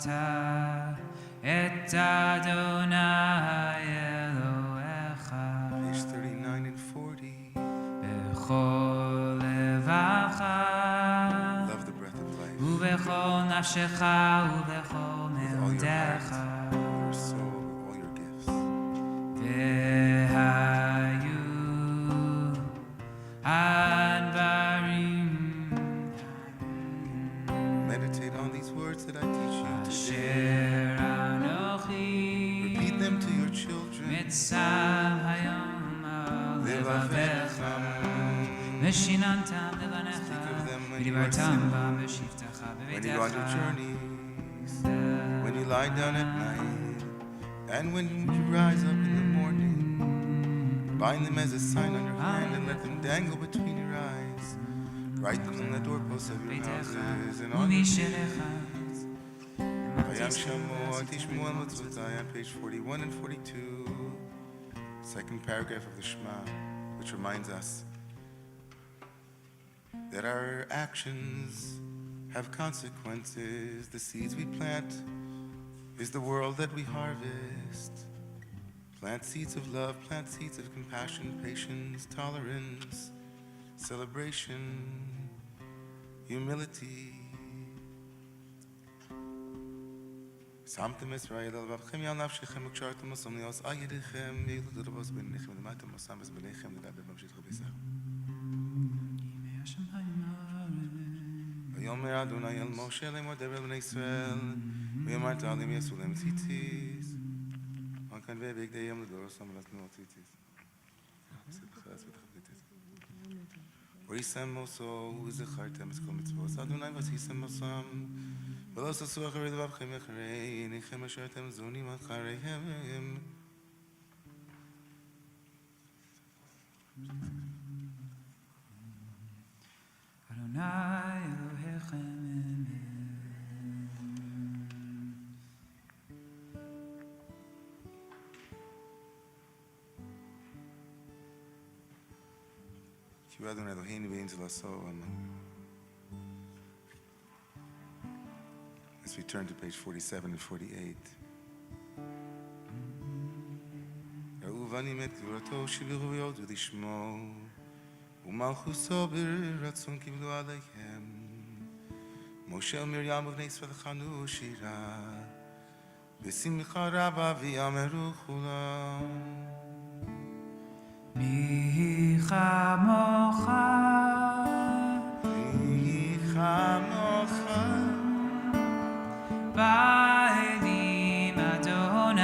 S1: אהבת את אדוני אלוהיך
S3: Page 39 and 40.
S1: בכל לבבך
S3: Love the breath of life.
S1: ובכל נפשך ובכל
S3: With all your
S1: מאודיך
S3: heart, all your soul, with all your gifts.
S1: והיו הדברים
S3: Meditate on these words that I teach you today.
S1: אשר אנוכי
S3: Repeat them to your children.
S1: מצב היום על לבביך ושיננתם לבניך ודיברתם בם בשבתך
S3: When you go on your
S1: בביתך
S3: journeys, when you lie down at night, and when you rise up in the morning, bind them as a sign on your hand and let them dangle between your eyes. Write them on the doorposts of your houses and on your
S1: ובשעריך
S3: Vayam Shamu Tishmu al Matzutai on page 41 and 42, second paragraph of the Shema, which reminds us that our actions have consequences. The seeds we plant is the world that we harvest. Plant seeds of love, plant seeds of compassion, patience, tolerance, celebration, humility. שמתם ישראל על לבבכם יעל נפשכם וקשרתם עשם ליעוץ על ידיכם וילוד רבוס בניכם ולמדתם עשם אז בניכם לדבר במשיך רביסר. ויאמר אדוני אל משה לאמור דבר אל בני ישראל ויאמרת עליהם יעשו להם ציציס. וכאן ובגדיהם לדור עשם ולתנו ציציס. וישם מוסו וזכרתם את כל מצוות אדוני וישם מוסם ולא תעשו אחרי לבבכם אחרי עיניכם אשר אתם זונים אחריהם.
S1: אדוני אלוהיכם
S3: כי הוא אדוני אלוהינו ואין זלעשו. As we turn to page 47 and 48. ראו בנים את גבורתו שבירו ויודו לשמו ומלכוסו ברצון קיבלו עליהם. משה ומרים ובני ישראל חנו שירה בשמחה רבה ויאמרו כולם
S1: מי כמוך
S3: מי כמוך
S1: בעינים אדוני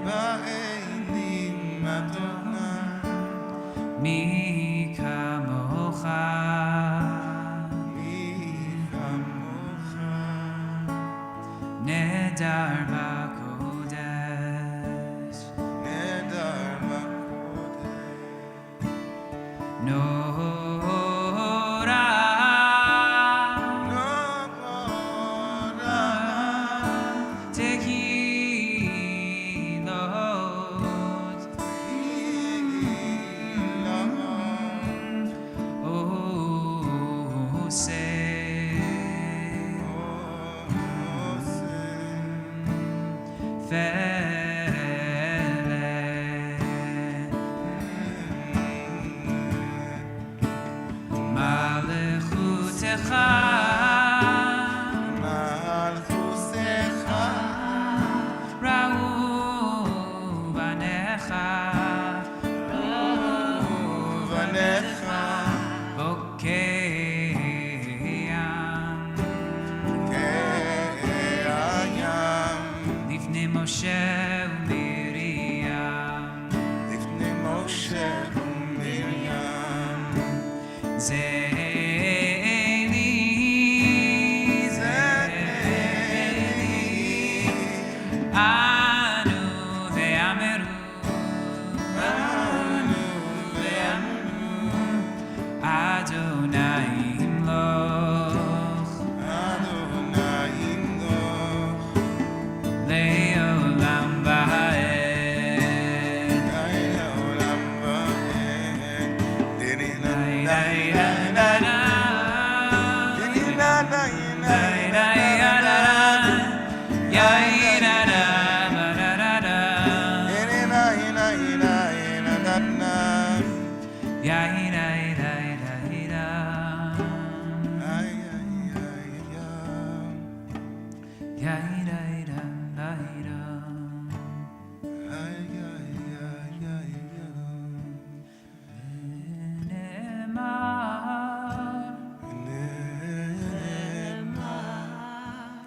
S3: בעינים אדוני
S1: מי כמוך
S3: מי כמוך
S1: נדר בקודש
S3: נדר בקודש
S1: Moshe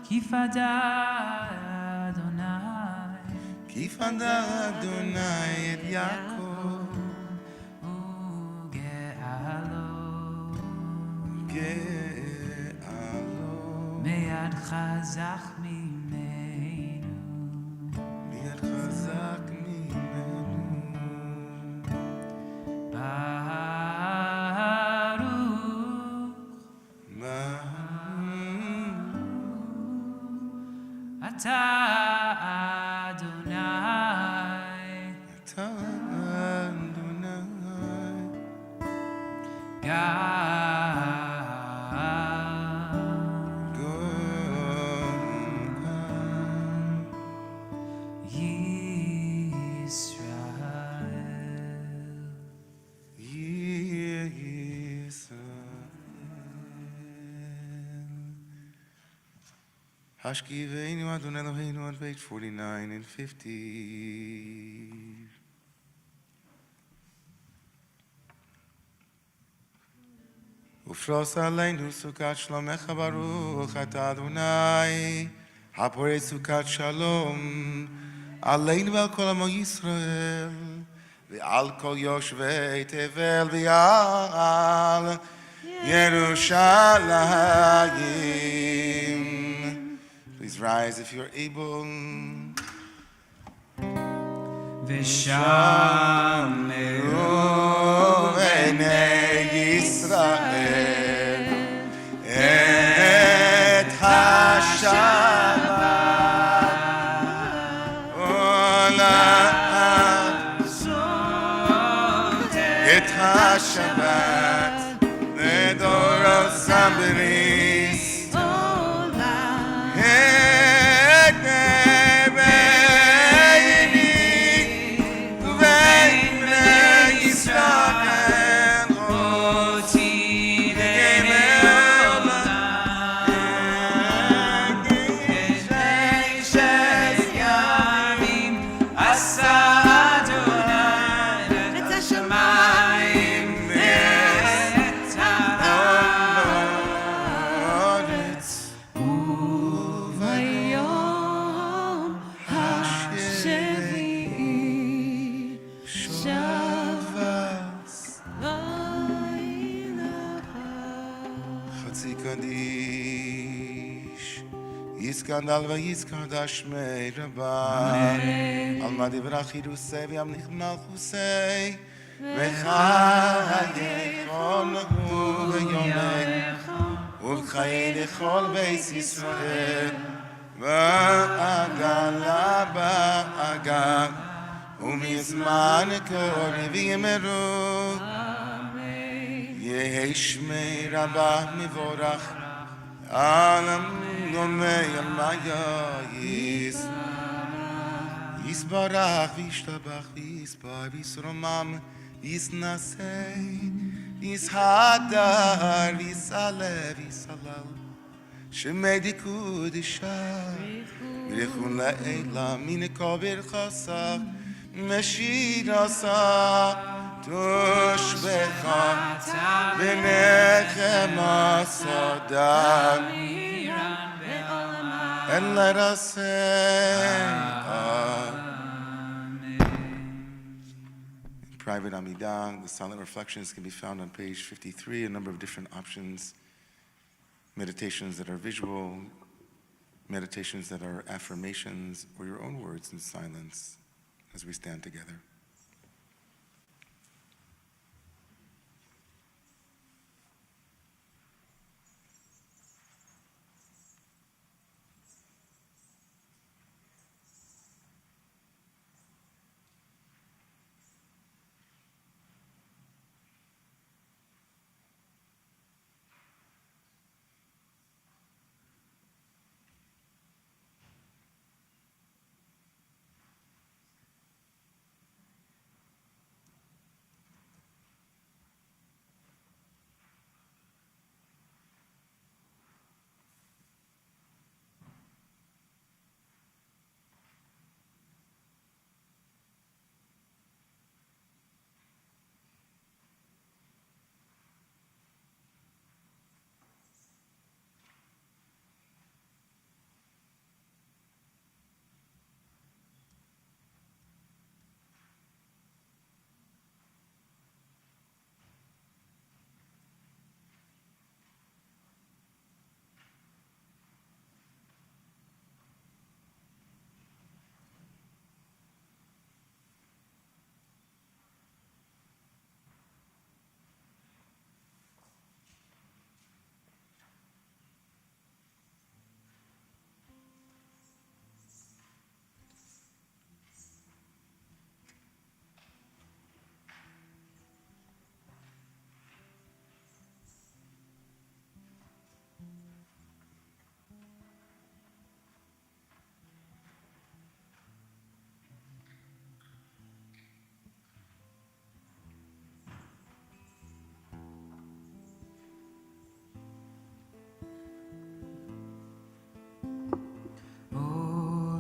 S1: Kifada Adonai,
S3: Kifada Adonai et Yaakov,
S1: Ugealo,
S3: Ge'alo,
S1: Me'ad chazach mimenu,
S3: Mi'ad chazak mimenu,
S1: Baruch Ata Adonai,
S3: Ata Adonai,
S1: God, Yisrael.
S3: Hashkiveinu Adonai Eloheinu on page 49 and 50. Ufros aleinu sukat shlomecha baruch ata Adonai hapore sukat shalom aleinu vel kol amo Yisrael ve'al kol yoshvei tevel ve'al Yerushalayim. Please rise if you're able.
S1: V'shameru
S3: B'nei Yisrael et HaShabbat Olam et HaShabbat Nedorosam b'ris et beini u'beinei Yisrael
S1: Oti Gedei Shel Yamim Asa Adonai Et HaShamayim Et
S3: ha'aretz
S1: Uvayom
S3: Shevi'i Shavas Chatzi kaddish Yiskandal v'yiskadash mei Rabbi Alma divrach yirusei v'yamlich malchusei v'chayei hu v'yomei ובחיי לכל בית ישראל בעגלה בעגל ומזמן קורא ויאמרו יהי שמי רבה מבורך על עמי עלמיה יסברך וישתבח ויסבר ויסרומם ויסנשא ויסהדר ויסעלה ויסהלל שמי דקודשה ברכון לעילה מן כובד חסך משיר עשה תושבך בנחם הסודם אלא רסה Private Amidah, the silent reflections can be found on page 53, a number of different options, meditations that are visual, meditations that are affirmations, or your own words in silence as we stand together.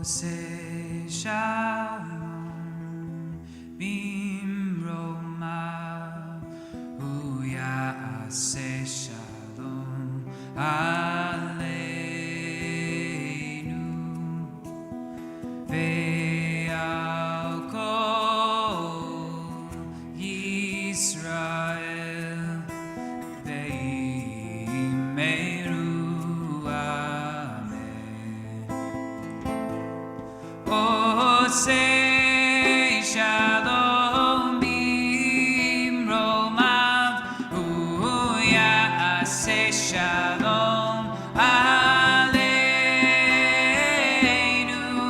S1: Ose shalom bimroma uya ase shalom aleinu ve'al kol Yisrael ve'imeru amen. Say shalom bimromav uya say shalom aleinu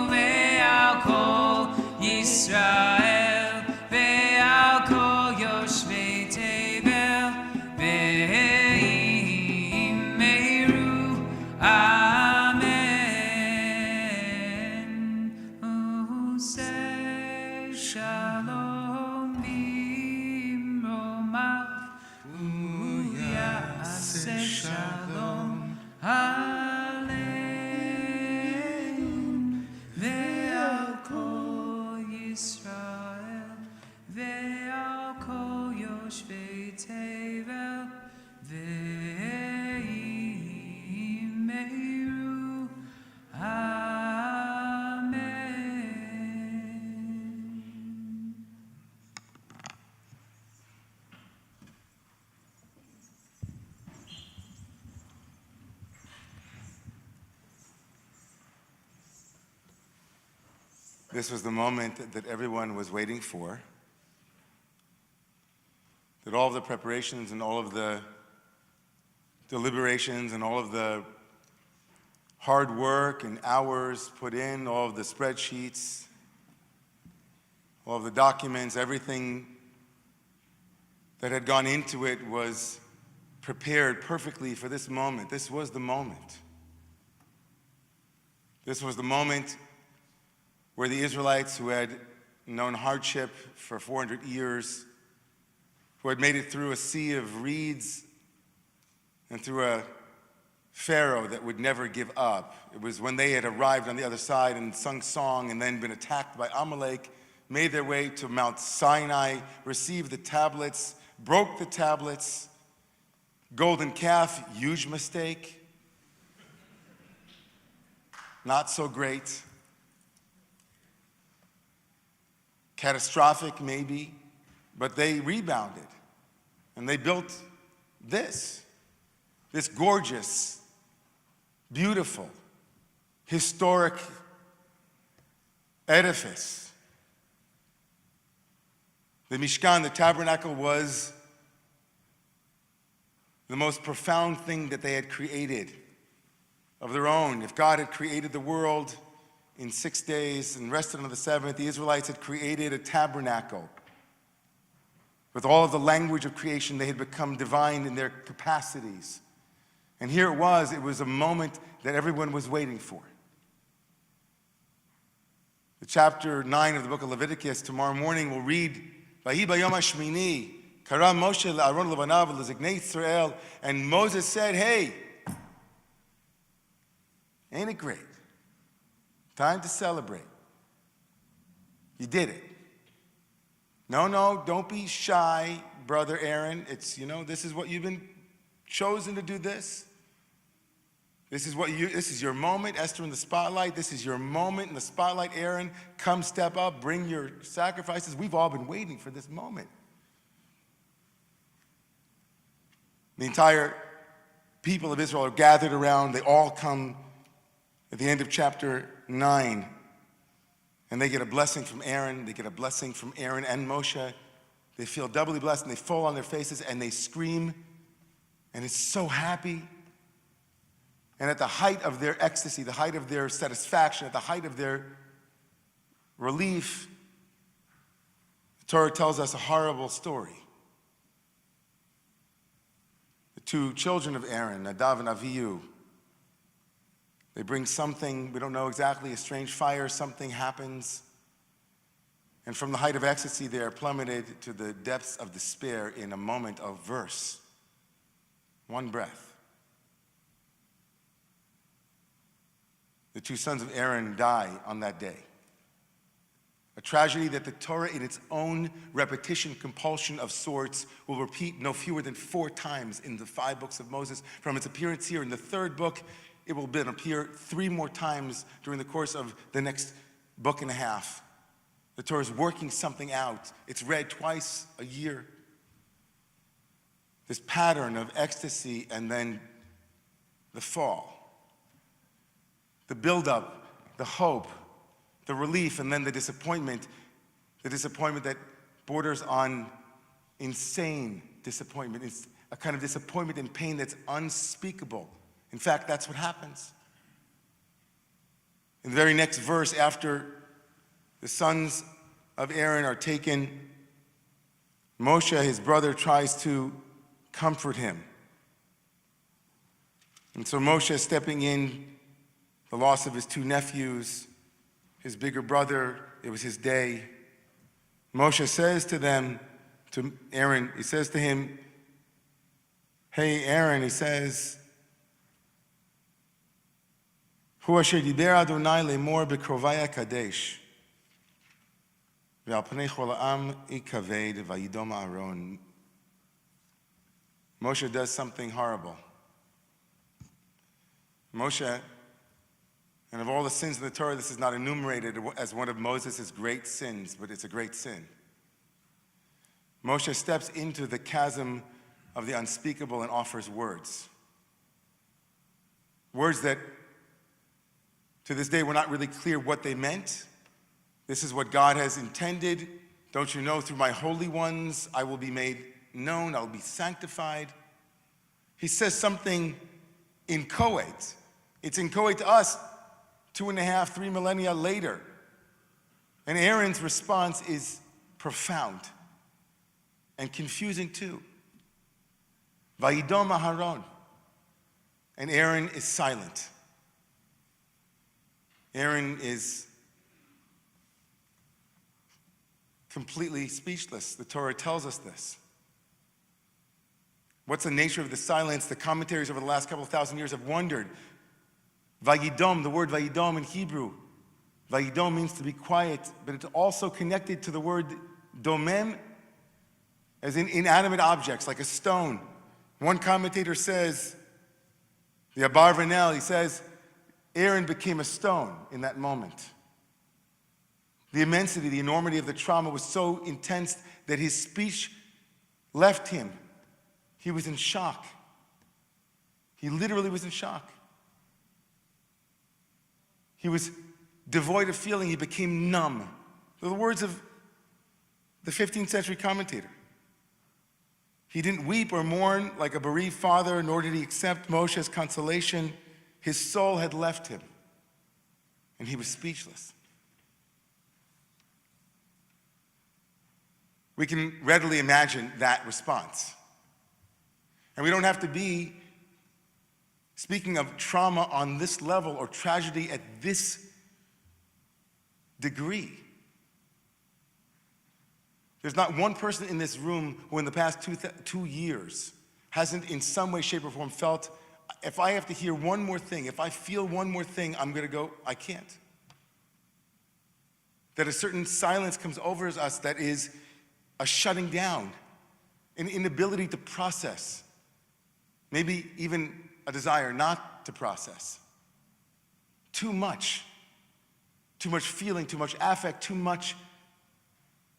S1: ve'al kol Yisrael ve'al kol yoshvei tevel ve'imeru amen. Say shalom bimromav uya say shalom aleinu ve'al kol Yisrael ve'al kol yoshvei tevel ve'imeru amen.
S2: This was the moment that everyone was waiting for, that all of the preparations and all of the deliberations and all of the hard work and hours put in, all of the spreadsheets, all of the documents, everything that had gone into it was prepared perfectly for this moment. This was the moment. This was the moment where the Israelites, who had known hardship for 400 years, who had made it through a sea of reeds and through a Pharaoh that would never give up. It was when they had arrived on the other side and sung song and then been attacked by Amalek, made their way to Mount Sinai, received the tablets, broke the tablets, golden calf, huge mistake, not so great, catastrophic maybe, but they rebounded and they built this gorgeous, beautiful, historic edifice. The Mishkan, the tabernacle, was the most profound thing that they had created of their own. If God had created the world in 6 days and rested on the seventh, the Israelites had created a tabernacle. With all of the language of creation, they had become divine in their capacities. And here it was a moment that everyone was waiting for. The chapter 9 of the book of Leviticus, tomorrow morning, we'll read, Vahi bayom hashmini, kara Moshe la'aron levanav lezignei Yisrael, and Moses said, hey, ain't it great? Time to celebrate. You did it. No, don't be shy, brother Aaron. It's, this is what you've been chosen to do this. This is your moment, Esther in the spotlight. This is your moment in the spotlight, Aaron. Come step up, bring your sacrifices. We've all been waiting for this moment. The entire people of Israel are gathered around. They all come at the end of chapter 9. And they get a blessing from Aaron. They get a blessing from Aaron and Moshe. They feel doubly blessed, and they fall on their faces, and they scream. And it's so happy. And at the height of their ecstasy, the height of their satisfaction, at the height of their relief, the Torah tells us a horrible story. The two children of Aaron, Nadav and Avihu, they bring something, we don't know exactly, a strange fire, something happens. And from the height of ecstasy, they are plummeted to the depths of despair in a moment of verse. One breath. the two sons of Aaron, die on that day. A tragedy that the Torah, in its own repetition, compulsion of sorts, will repeat no fewer than 4 times in the 5 books of Moses. From its appearance here in the 3rd book, it will then appear 3 more times during the course of the next book and a half. The Torah is working something out. It's read twice a year. This pattern of ecstasy and then the fall. The buildup, the hope, the relief, and then the disappointment that borders on insane disappointment. It's a kind of disappointment and pain that's unspeakable. In fact, that's what happens. In the very next verse, after the sons of Aaron are taken, Moshe, his brother, tries to comfort him. And so Moshe is stepping in, the loss of his 2 nephews, his bigger brother, it was his day. Moshe says to Aaron, he says to him, hey Aaron, he says, Hu asher diber Adonai lemor bekrovaya kaddish, ve'al pnei chol ha'am ikaved vayidom Aaron. Moshe does something horrible. Moshe, and of all the sins in the Torah, this is not enumerated as one of Moses' great sins, but it's a great sin. Moshe steps into the chasm of the unspeakable and offers words. Words that, to this day, we're not really clear what they meant. This is what God has intended. Don't you know, through my holy ones, I will be made known, I will be sanctified. He says something inchoate. It's inchoate to us 2.5, 3 millennia later. And Aaron's response is profound and confusing too. Vayidom Aharon. And Aaron is silent. Aaron is completely speechless. The Torah tells us this. What's the nature of the silence? The commentaries over the last couple of thousand years have wondered. Vayidom, the word Vayidom in Hebrew. Vayidom means to be quiet, but it's also connected to the word domem, as in inanimate objects, like a stone. One commentator says, the Abarvanel, he says, Aaron became a stone in that moment. The immensity, the enormity of the trauma was so intense that his speech left him. He was in shock. He literally was in shock. He was devoid of feeling. He became numb. They're the words of the 15th century commentator. He didn't weep or mourn like a bereaved father, nor did he accept Moshe's consolation. His soul had left him, and he was speechless. We can readily imagine that response. And we don't have to be speaking of trauma on this level or tragedy at this degree. There's not one person in this room who in the past 2 years hasn't in some way, shape, or form felt, if I have to hear one more thing, if I feel one more thing, I'm going to go, I can't. That a certain silence comes over us that is a shutting down, an inability to process, maybe even a desire not to process. Too much feeling, too much affect, too much.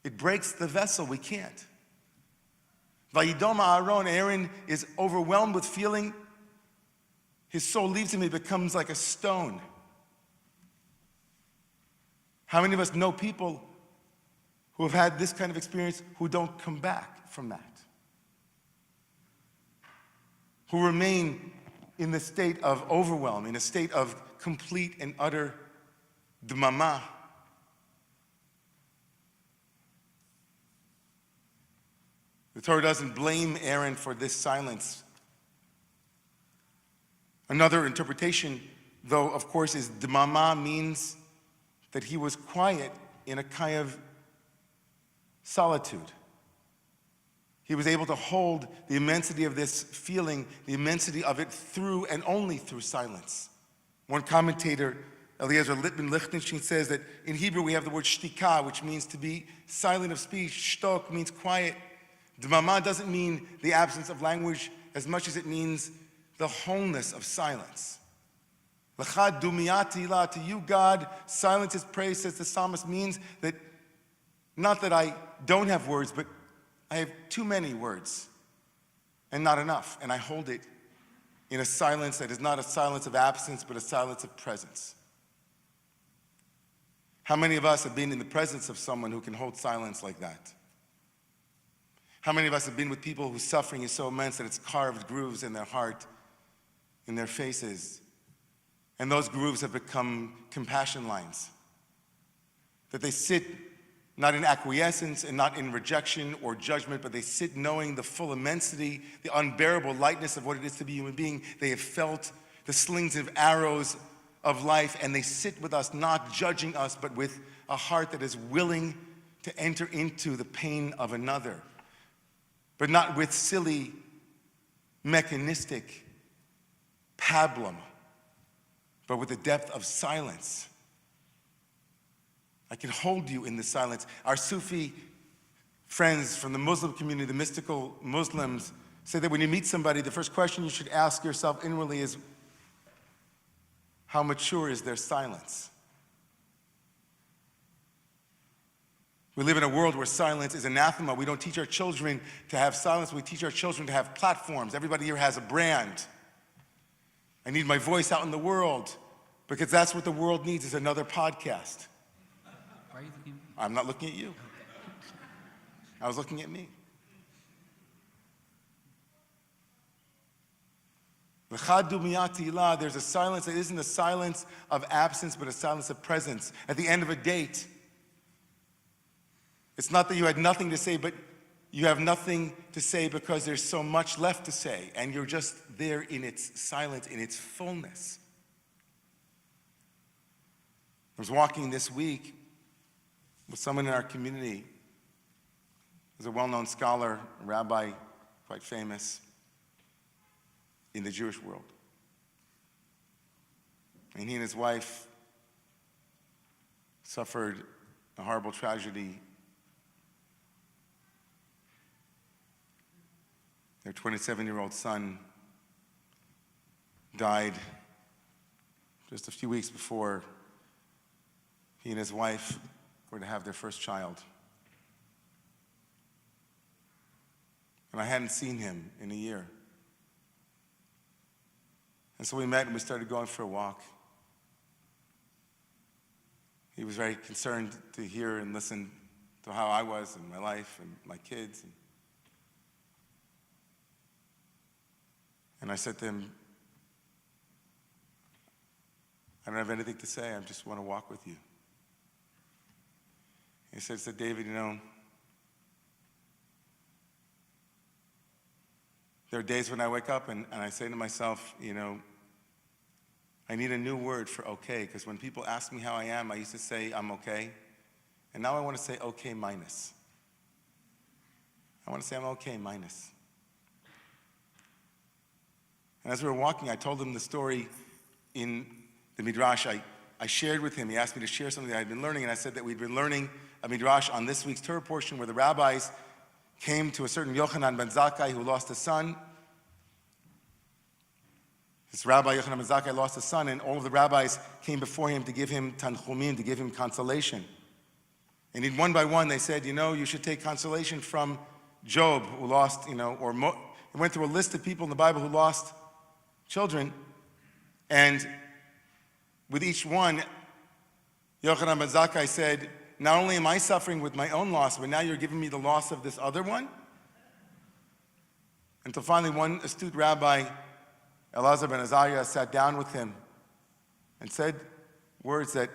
S2: It breaks the vessel, we can't. Vayidom Aaron, Aaron is overwhelmed with feeling. His soul leaves him, he becomes like a stone. How many of us know people who have had this kind of experience who don't come back from that? Who remain in the state of overwhelm, in a state of complete and utter dmama. The Torah doesn't blame Aaron for this silence. Another interpretation, though, of course, is dmama means that he was quiet in a kind of solitude. He was able to hold the immensity of this feeling, the immensity of it through and only through silence. One commentator
S3: Eliezer Littman Lichtenstein says that in Hebrew we have the word shtika, which means to be silent of speech. Shtok means quiet. Dmama doesn't mean the absence of language as much as it means the wholeness of silence. L'cha dumiyati la, to you, God, silence is praise, says the psalmist, means that not that I don't have words, but I have too many words and not enough. And I hold it in a silence that is not a silence of absence, but a silence of presence. How many of us have been in the presence of someone who can hold silence like that? How many of us have been with people whose suffering is so immense that it's carved grooves in their heart, in their faces, and those grooves have become compassion lines? That they sit not in acquiescence and not in rejection or judgment, but they sit knowing the full immensity, the unbearable lightness of what it is to be a human being. They have felt the slings of arrows of life, and they sit with us, not judging us, but with a heart that is willing to enter into the pain of another, but not with silly, mechanistic pablum, but with the depth of silence. I can hold you in the silence. Our Sufi friends from the Muslim community, the mystical Muslims, say that when you meet somebody, the first question you should ask yourself inwardly is, how mature is their silence? We live in a world where silence is anathema. We don't teach our children to have silence. We teach our children to have platforms. Everybody here has a brand. I need my voice out in the world because that's what the world needs, is another podcast.
S1: Why are you looking at me?
S3: I'm not looking at you. I was looking at me. There's a silence that isn't a silence of absence, but a silence of presence. At the end of a date, it's not that you had nothing to say, but you have nothing to say because there's so much left to say, and you're just there in its silence, in its fullness. I was walking this week with someone in our community who's a well-known scholar, a rabbi, quite famous in the Jewish world. And he and his wife suffered a horrible tragedy. Their 27-year-old son died just a few weeks before he and his wife were to have their first child. And I hadn't seen him in a year. And so we met and we started going for a walk. He was very concerned to hear and listen to how I was and my life and my kids. And I said to him, I don't have anything to say, I just want to walk with you. He said, David, you know, there are days when I wake up and I say to myself, you know, I need a new word for okay, because when people ask me how I am, I used to say I'm okay. And now I want to say okay minus. I want to say I'm okay minus. And as we were walking, I told him the story in the Midrash. I shared with him, he asked me to share something that I had been learning, and I said that we'd been learning a Midrash on this week's Torah portion where the rabbis came to a certain Yochanan ben Zakkai who lost a son. This rabbi, Yochanan ben Zakkai, lost a son, and all of the rabbis came before him to give him tanchumim, to give him consolation. And in one by one, they said, you know, you should take consolation from Job, who lost, you know, or it went through a list of people in the Bible who lost children, and with each one, Yochanan ben Zakkai said, not only am I suffering with my own loss, but now you're giving me the loss of this other one? Until finally one astute rabbi, Elazar ben Azariah, sat down with him and said words that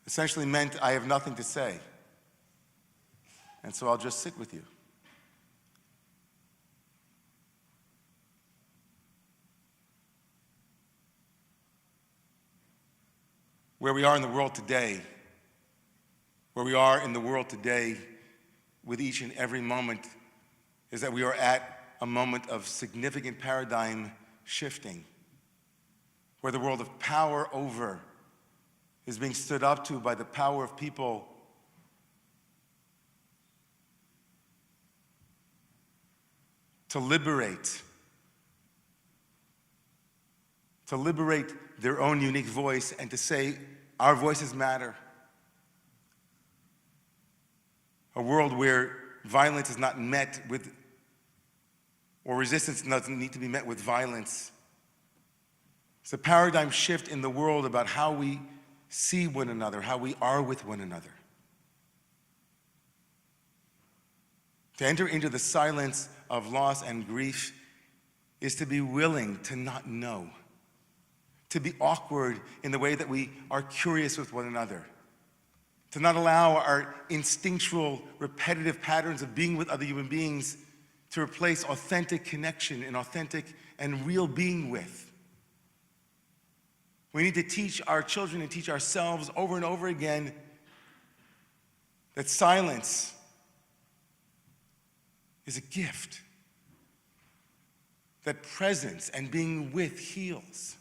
S3: essentially meant, I have nothing to say, and so I'll just sit with you. Where we are in the world today, with each and every moment, is that we are at a moment of significant paradigm shifting.
S2: where the world of power over is being stood up to by the power of people to liberate their own unique voice and to say, our voices matter. A world where violence is not met with, or resistance doesn't need to be met with violence. It's a paradigm shift in the world about how we see one another, how we are with one another. To enter into the silence of loss and grief is to be willing to not know, to be awkward in the way that we are curious with one another, to not allow our instinctual, repetitive patterns of being with other human beings to replace authentic connection and authentic and real being with. We need to teach our children and teach ourselves over and over again that silence is a gift, that presence and being with heals.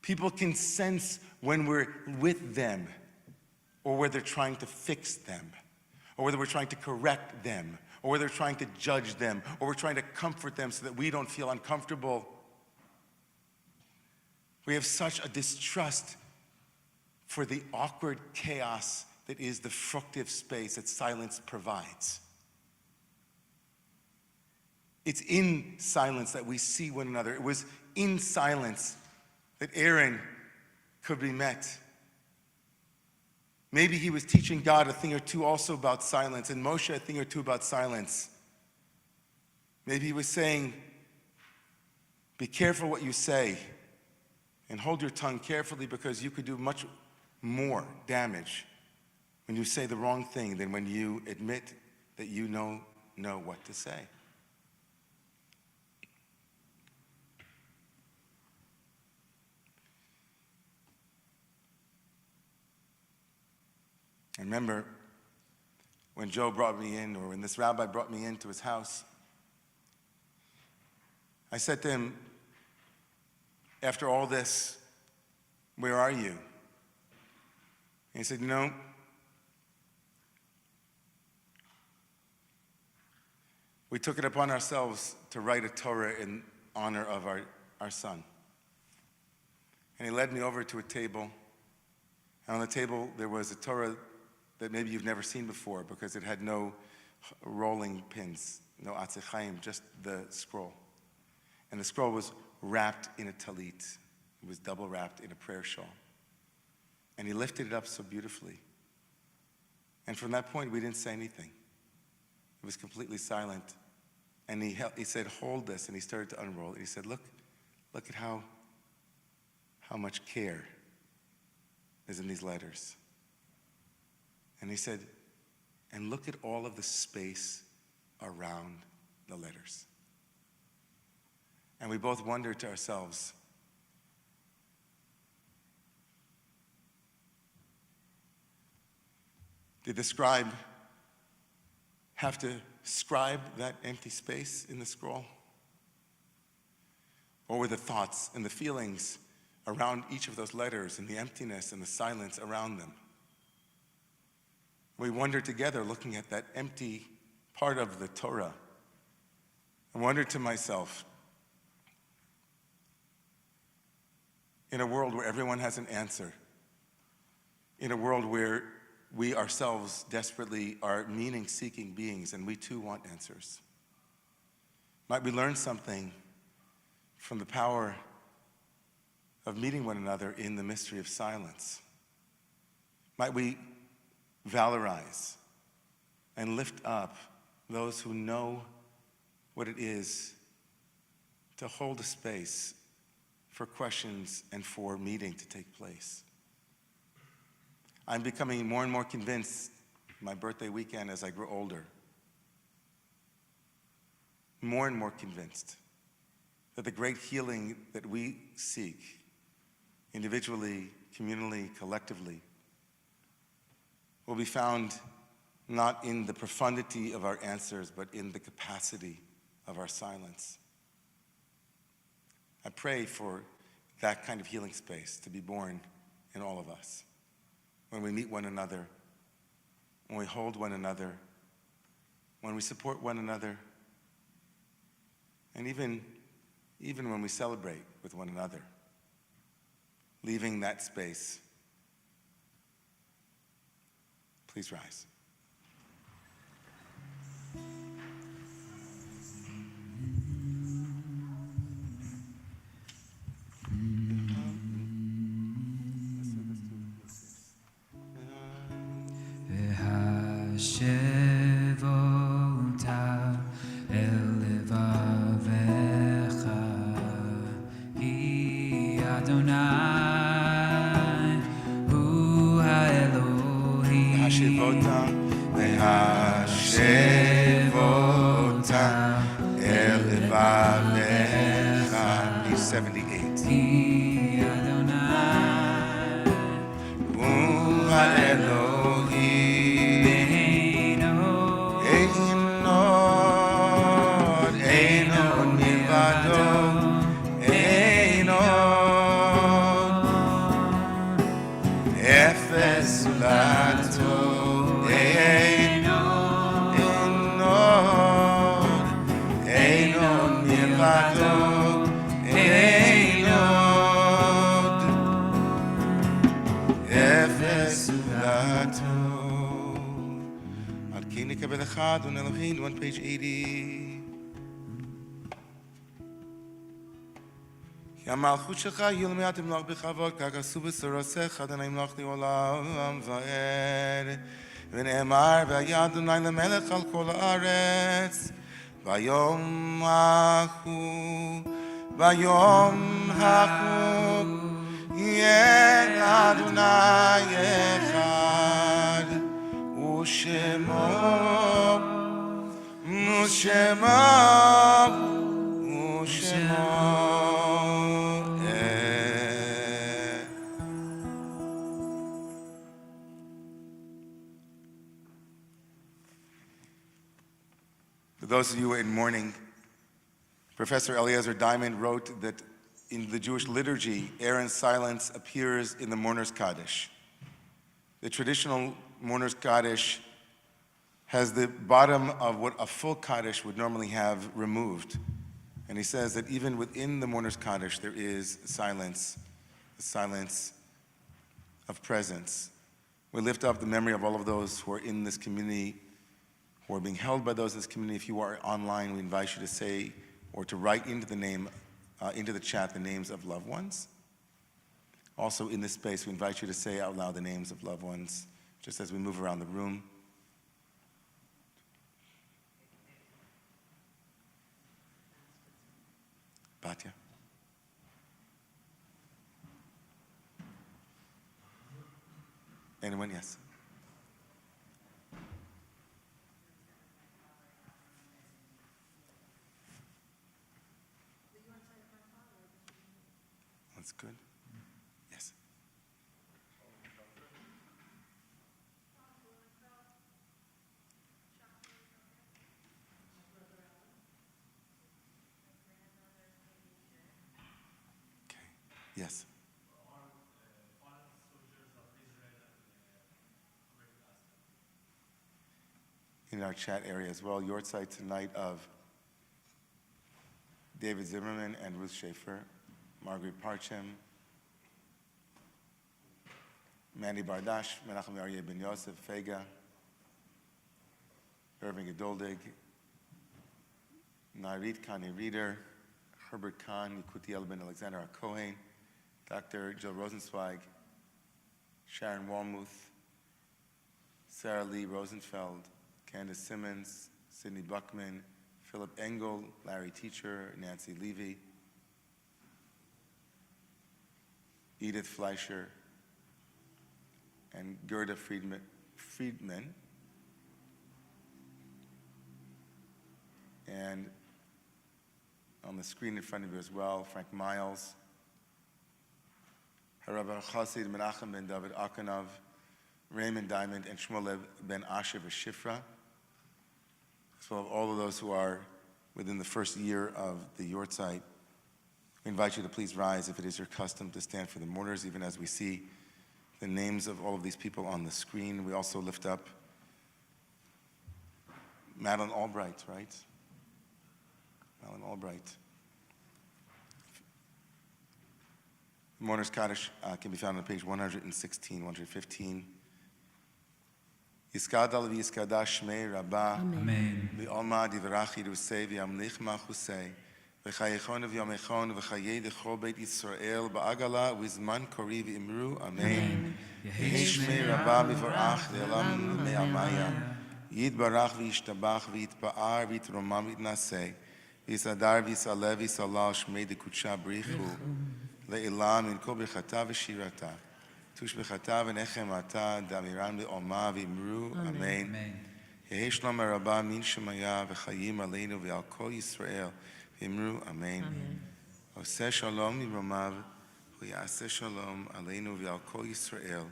S2: People can sense when we're with them, or whether they're trying to fix them, or whether we're trying to correct them, or whether we're trying to judge them, or we're trying to comfort them so that we don't feel uncomfortable. We have such a distrust for the awkward chaos that is the fructive space that silence provides. It's in silence that we see one another. It was in silence that Aaron could be met. Maybe he was teaching God a thing or two also about silence, and Moshe a thing or two about silence. Maybe he was saying, be careful what you say, and hold your tongue carefully, because you could do much more damage when you say the wrong thing than when you admit that you know what to say. I remember when Joe brought me in, or when this rabbi brought me into his house, I said to him, after all this, where are you? And he said, we took it upon ourselves to write a Torah in honor of our son. And he led me over to a table. And on the table, there was a Torah that maybe you've never seen before, because it had no rolling pins, no atzichaim, just the scroll. And the scroll was wrapped in a talit. It was double wrapped in a prayer shawl. And he lifted it up so beautifully. And from that point, we didn't say anything. It was completely silent. And he said, hold this. And he started to unroll it. He said, look at how much care is in these letters. And he said, and look at all of the space around the letters. And we both wondered to ourselves, did the scribe have to scribe that empty space in the scroll? Or were the thoughts and the feelings around each of those letters and the emptiness and the silence around them? We wondered together, looking at that empty part of the Torah. I wondered to myself, in a world where everyone has an answer, in a world where we ourselves desperately are meaning-seeking beings, and we too want answers, might we learn something from the power of meeting one another in the mystery of silence? Might we valorize and lift up those who know what it is to hold a space for questions and for meeting to take place? I'm becoming more and more convinced, my birthday weekend as I grow older, more and more convinced that the great healing that we seek, individually, communally, collectively, will be found not in the profundity of our answers, but in the capacity of our silence. I pray for that kind of healing space to be born in all of us. When we meet one another, when we hold one another, when we support one another, and even when we celebrate with one another, leaving that space. Please rise.
S1: Shevota elevavecha hi Adonai hu haElohim
S2: Hashivota v'hashivota elevavecha. Page 78.
S1: hi Adonai
S2: Hu haElohim. On Elohim, on page 80. המלכות שלך יהיו למעט ימלוך בכבוד, כך עשו בשורותיך, אדוני ימלוך לעולם ועד. ונאמר, והיה אדוני למלך על כל הארץ. ביום ההוא יהיה אדוני אחד, ושמו For those of you in mourning, Professor Eliezer Diamond wrote that in the Jewish liturgy, Aaron's silence appears in the mourner's kaddish. The traditional mourner's kaddish has the bottom of what a full kaddish would normally have removed. And he says that even within the mourner's kaddish, there is silence, the silence of presence. We lift up the memory of all of those who are in this community, who are being held by those in this community. If you are online, we invite you to say or to write into the chat the names of loved ones. Also in this space, we invite you to say out loud the names of loved ones, just as we move around the room. Batya. Anyone? Yes. That's good. Yes. Okay. Yes. In our chat area as well, your site tonight of David Zimmerman and Ruth Schaefer, Margaret Parcham, Mandy Bardash, Menachem Aryeh Ben Yosef, Fega, Irving Gedoldig, Nairit Kani Reader, Herbert Kahn, Yekutiel Ben Alexander Cohen, Dr. Jill Rosenzweig, Sharon Walmuth, Sarah Lee Rosenfeld, Candace Simmons, Sidney Buckman, Philip Engel, Larry Teacher, Nancy Levy, Edith Fleischer, and Gerda Friedman. And on the screen in front of you as well, Frank Miles, Harav Chassid Menachem ben David Akanov, Raymond Diamond, and Shmuel ben Asher Shifra, as well as all of those who are within the first year of the Yortzeit.
S3: We invite you to please rise if it is your custom to stand for the mourners, even as we see the names of all of these people on the screen. We also lift up Madeline Albright, right? Madeline Albright. Mourner's kaddish can be found on page 116, 115. Yiskadal v'yiskadash shmei rabba.
S1: Amen.
S3: V'olma divrachi rusei v'yamlich machusei. V'chayechon v'yomechon v'chayei dechol beit Yisrael ba'agala v'zman kori v'imru. Amen. Yehi shmei rabba mivorach le'olam me'amaya. Yitbarach v'yishtabach v'yitpa'ar v'yitromam v'yitnasei. V'yisadar v'yisaleh v'yisalal shmei dekutsha brichu. Le'ilam min kol b'chata v'shirata. Tush b'chata v'nechemata damiran le'oma v'imru. Amen. Yehi shlom rabba min shemaya v'chayim aleinu v'al kol Yisrael v'imru. Amen. Oseh shalom mivromav v'yaseh shalom aleinu v'al kol Yisrael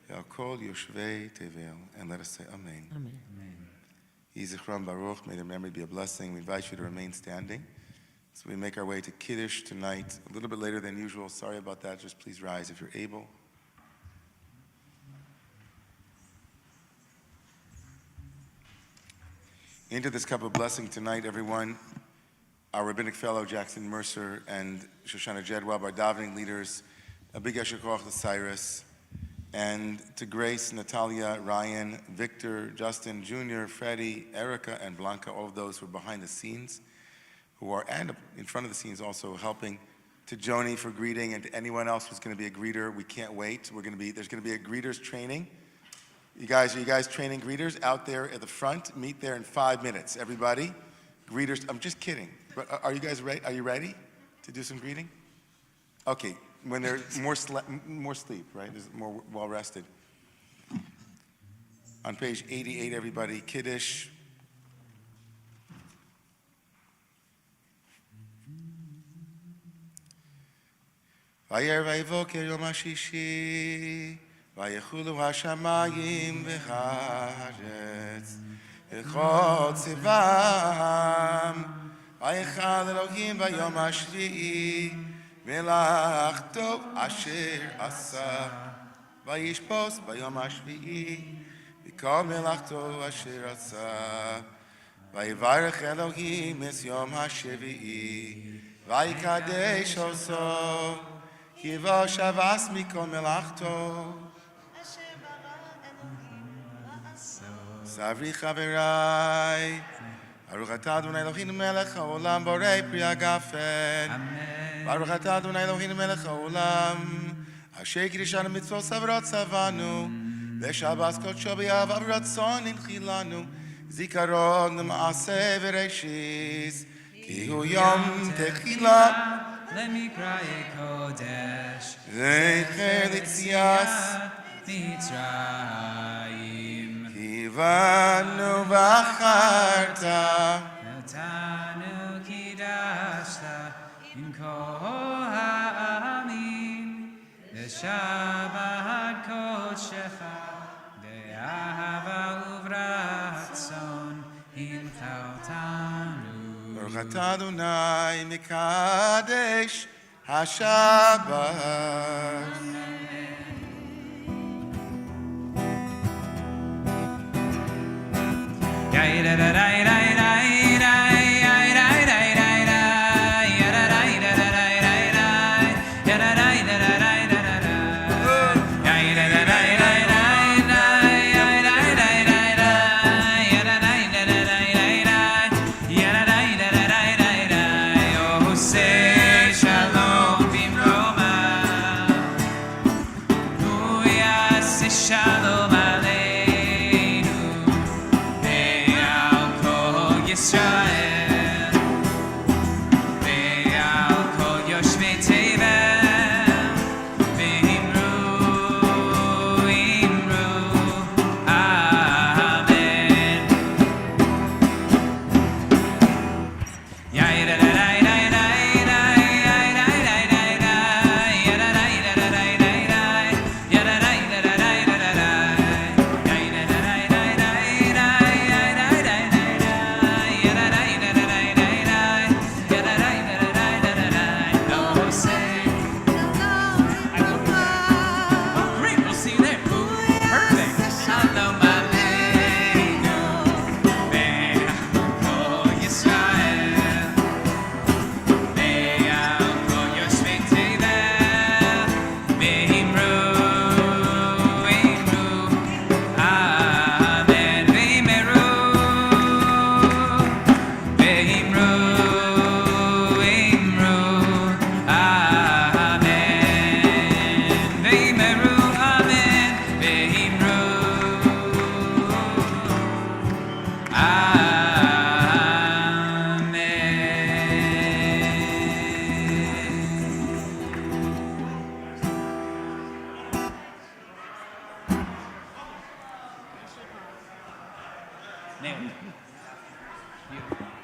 S3: v'al kol yoshvei tevel. And let us say Amen.
S10: Amen.
S3: Yeh zichron baruch. May their memory be a blessing. We invite you to remain standing. So we make our way to kiddush tonight, a little bit later than usual. Sorry about that. Just please rise if you're able. Into this cup of blessing tonight, everyone. Our rabbinic fellow Jackson Mercer and Shoshana Jedwab, our davening leaders, a big yasher koach to Cyrus, and to Grace, Natalia, Ryan, Victor, Justin Jr., Freddie, Erica, and Blanca, all of those who are behind the scenes, who are and in front of the scenes also helping. To Joni for greeting, and to anyone else who's going to be a greeter, we can't wait. There's going to be a greeters training. Are you guys training greeters out there at the front? Meet there in 5 minutes, everybody. Greeters, I'm just kidding. But are you guys ready? Are you ready to do some greeting? Okay, when there's more sleep, right? There's more well rested. On page 88, everybody, kiddush. Vayer vayivoker yom hashishi, vayechulu hashamayim v'haaretz, v'chol tzivam, vayechal Elohim vayom hashvi'i, melachto asher asa, vayishpos vayom hashvi'i, v'kol melachto asher asa, vayivarech Elohim es yom hashevi'i, vayikadesh oso, Kiva shavas mikol melachto. Savri chaverai. Baruch atah Adonai Eloheinu melech haolam borei pri hagafen. Baruch atah Adonai Eloheinu melech haolam. Asher kiddushanu mitzvot savrot tzavanu. V'shabas kodsho b'yav avratzon inchilanu. Zikaron l'maaseh v'reishis. Ki hu yom techila.
S1: Let me cry a kodesh.
S3: Zecher litzias
S1: Mitzrayim.
S3: Kivanu v'acharta.
S1: Notanu kiddashta in kol ha'amim. V'shabbat kodshecha de'ahava uvratzon imchautanu.
S3: Baruch atah Adonai mikadesh hashabbat.
S1: Nailed it. Beautiful.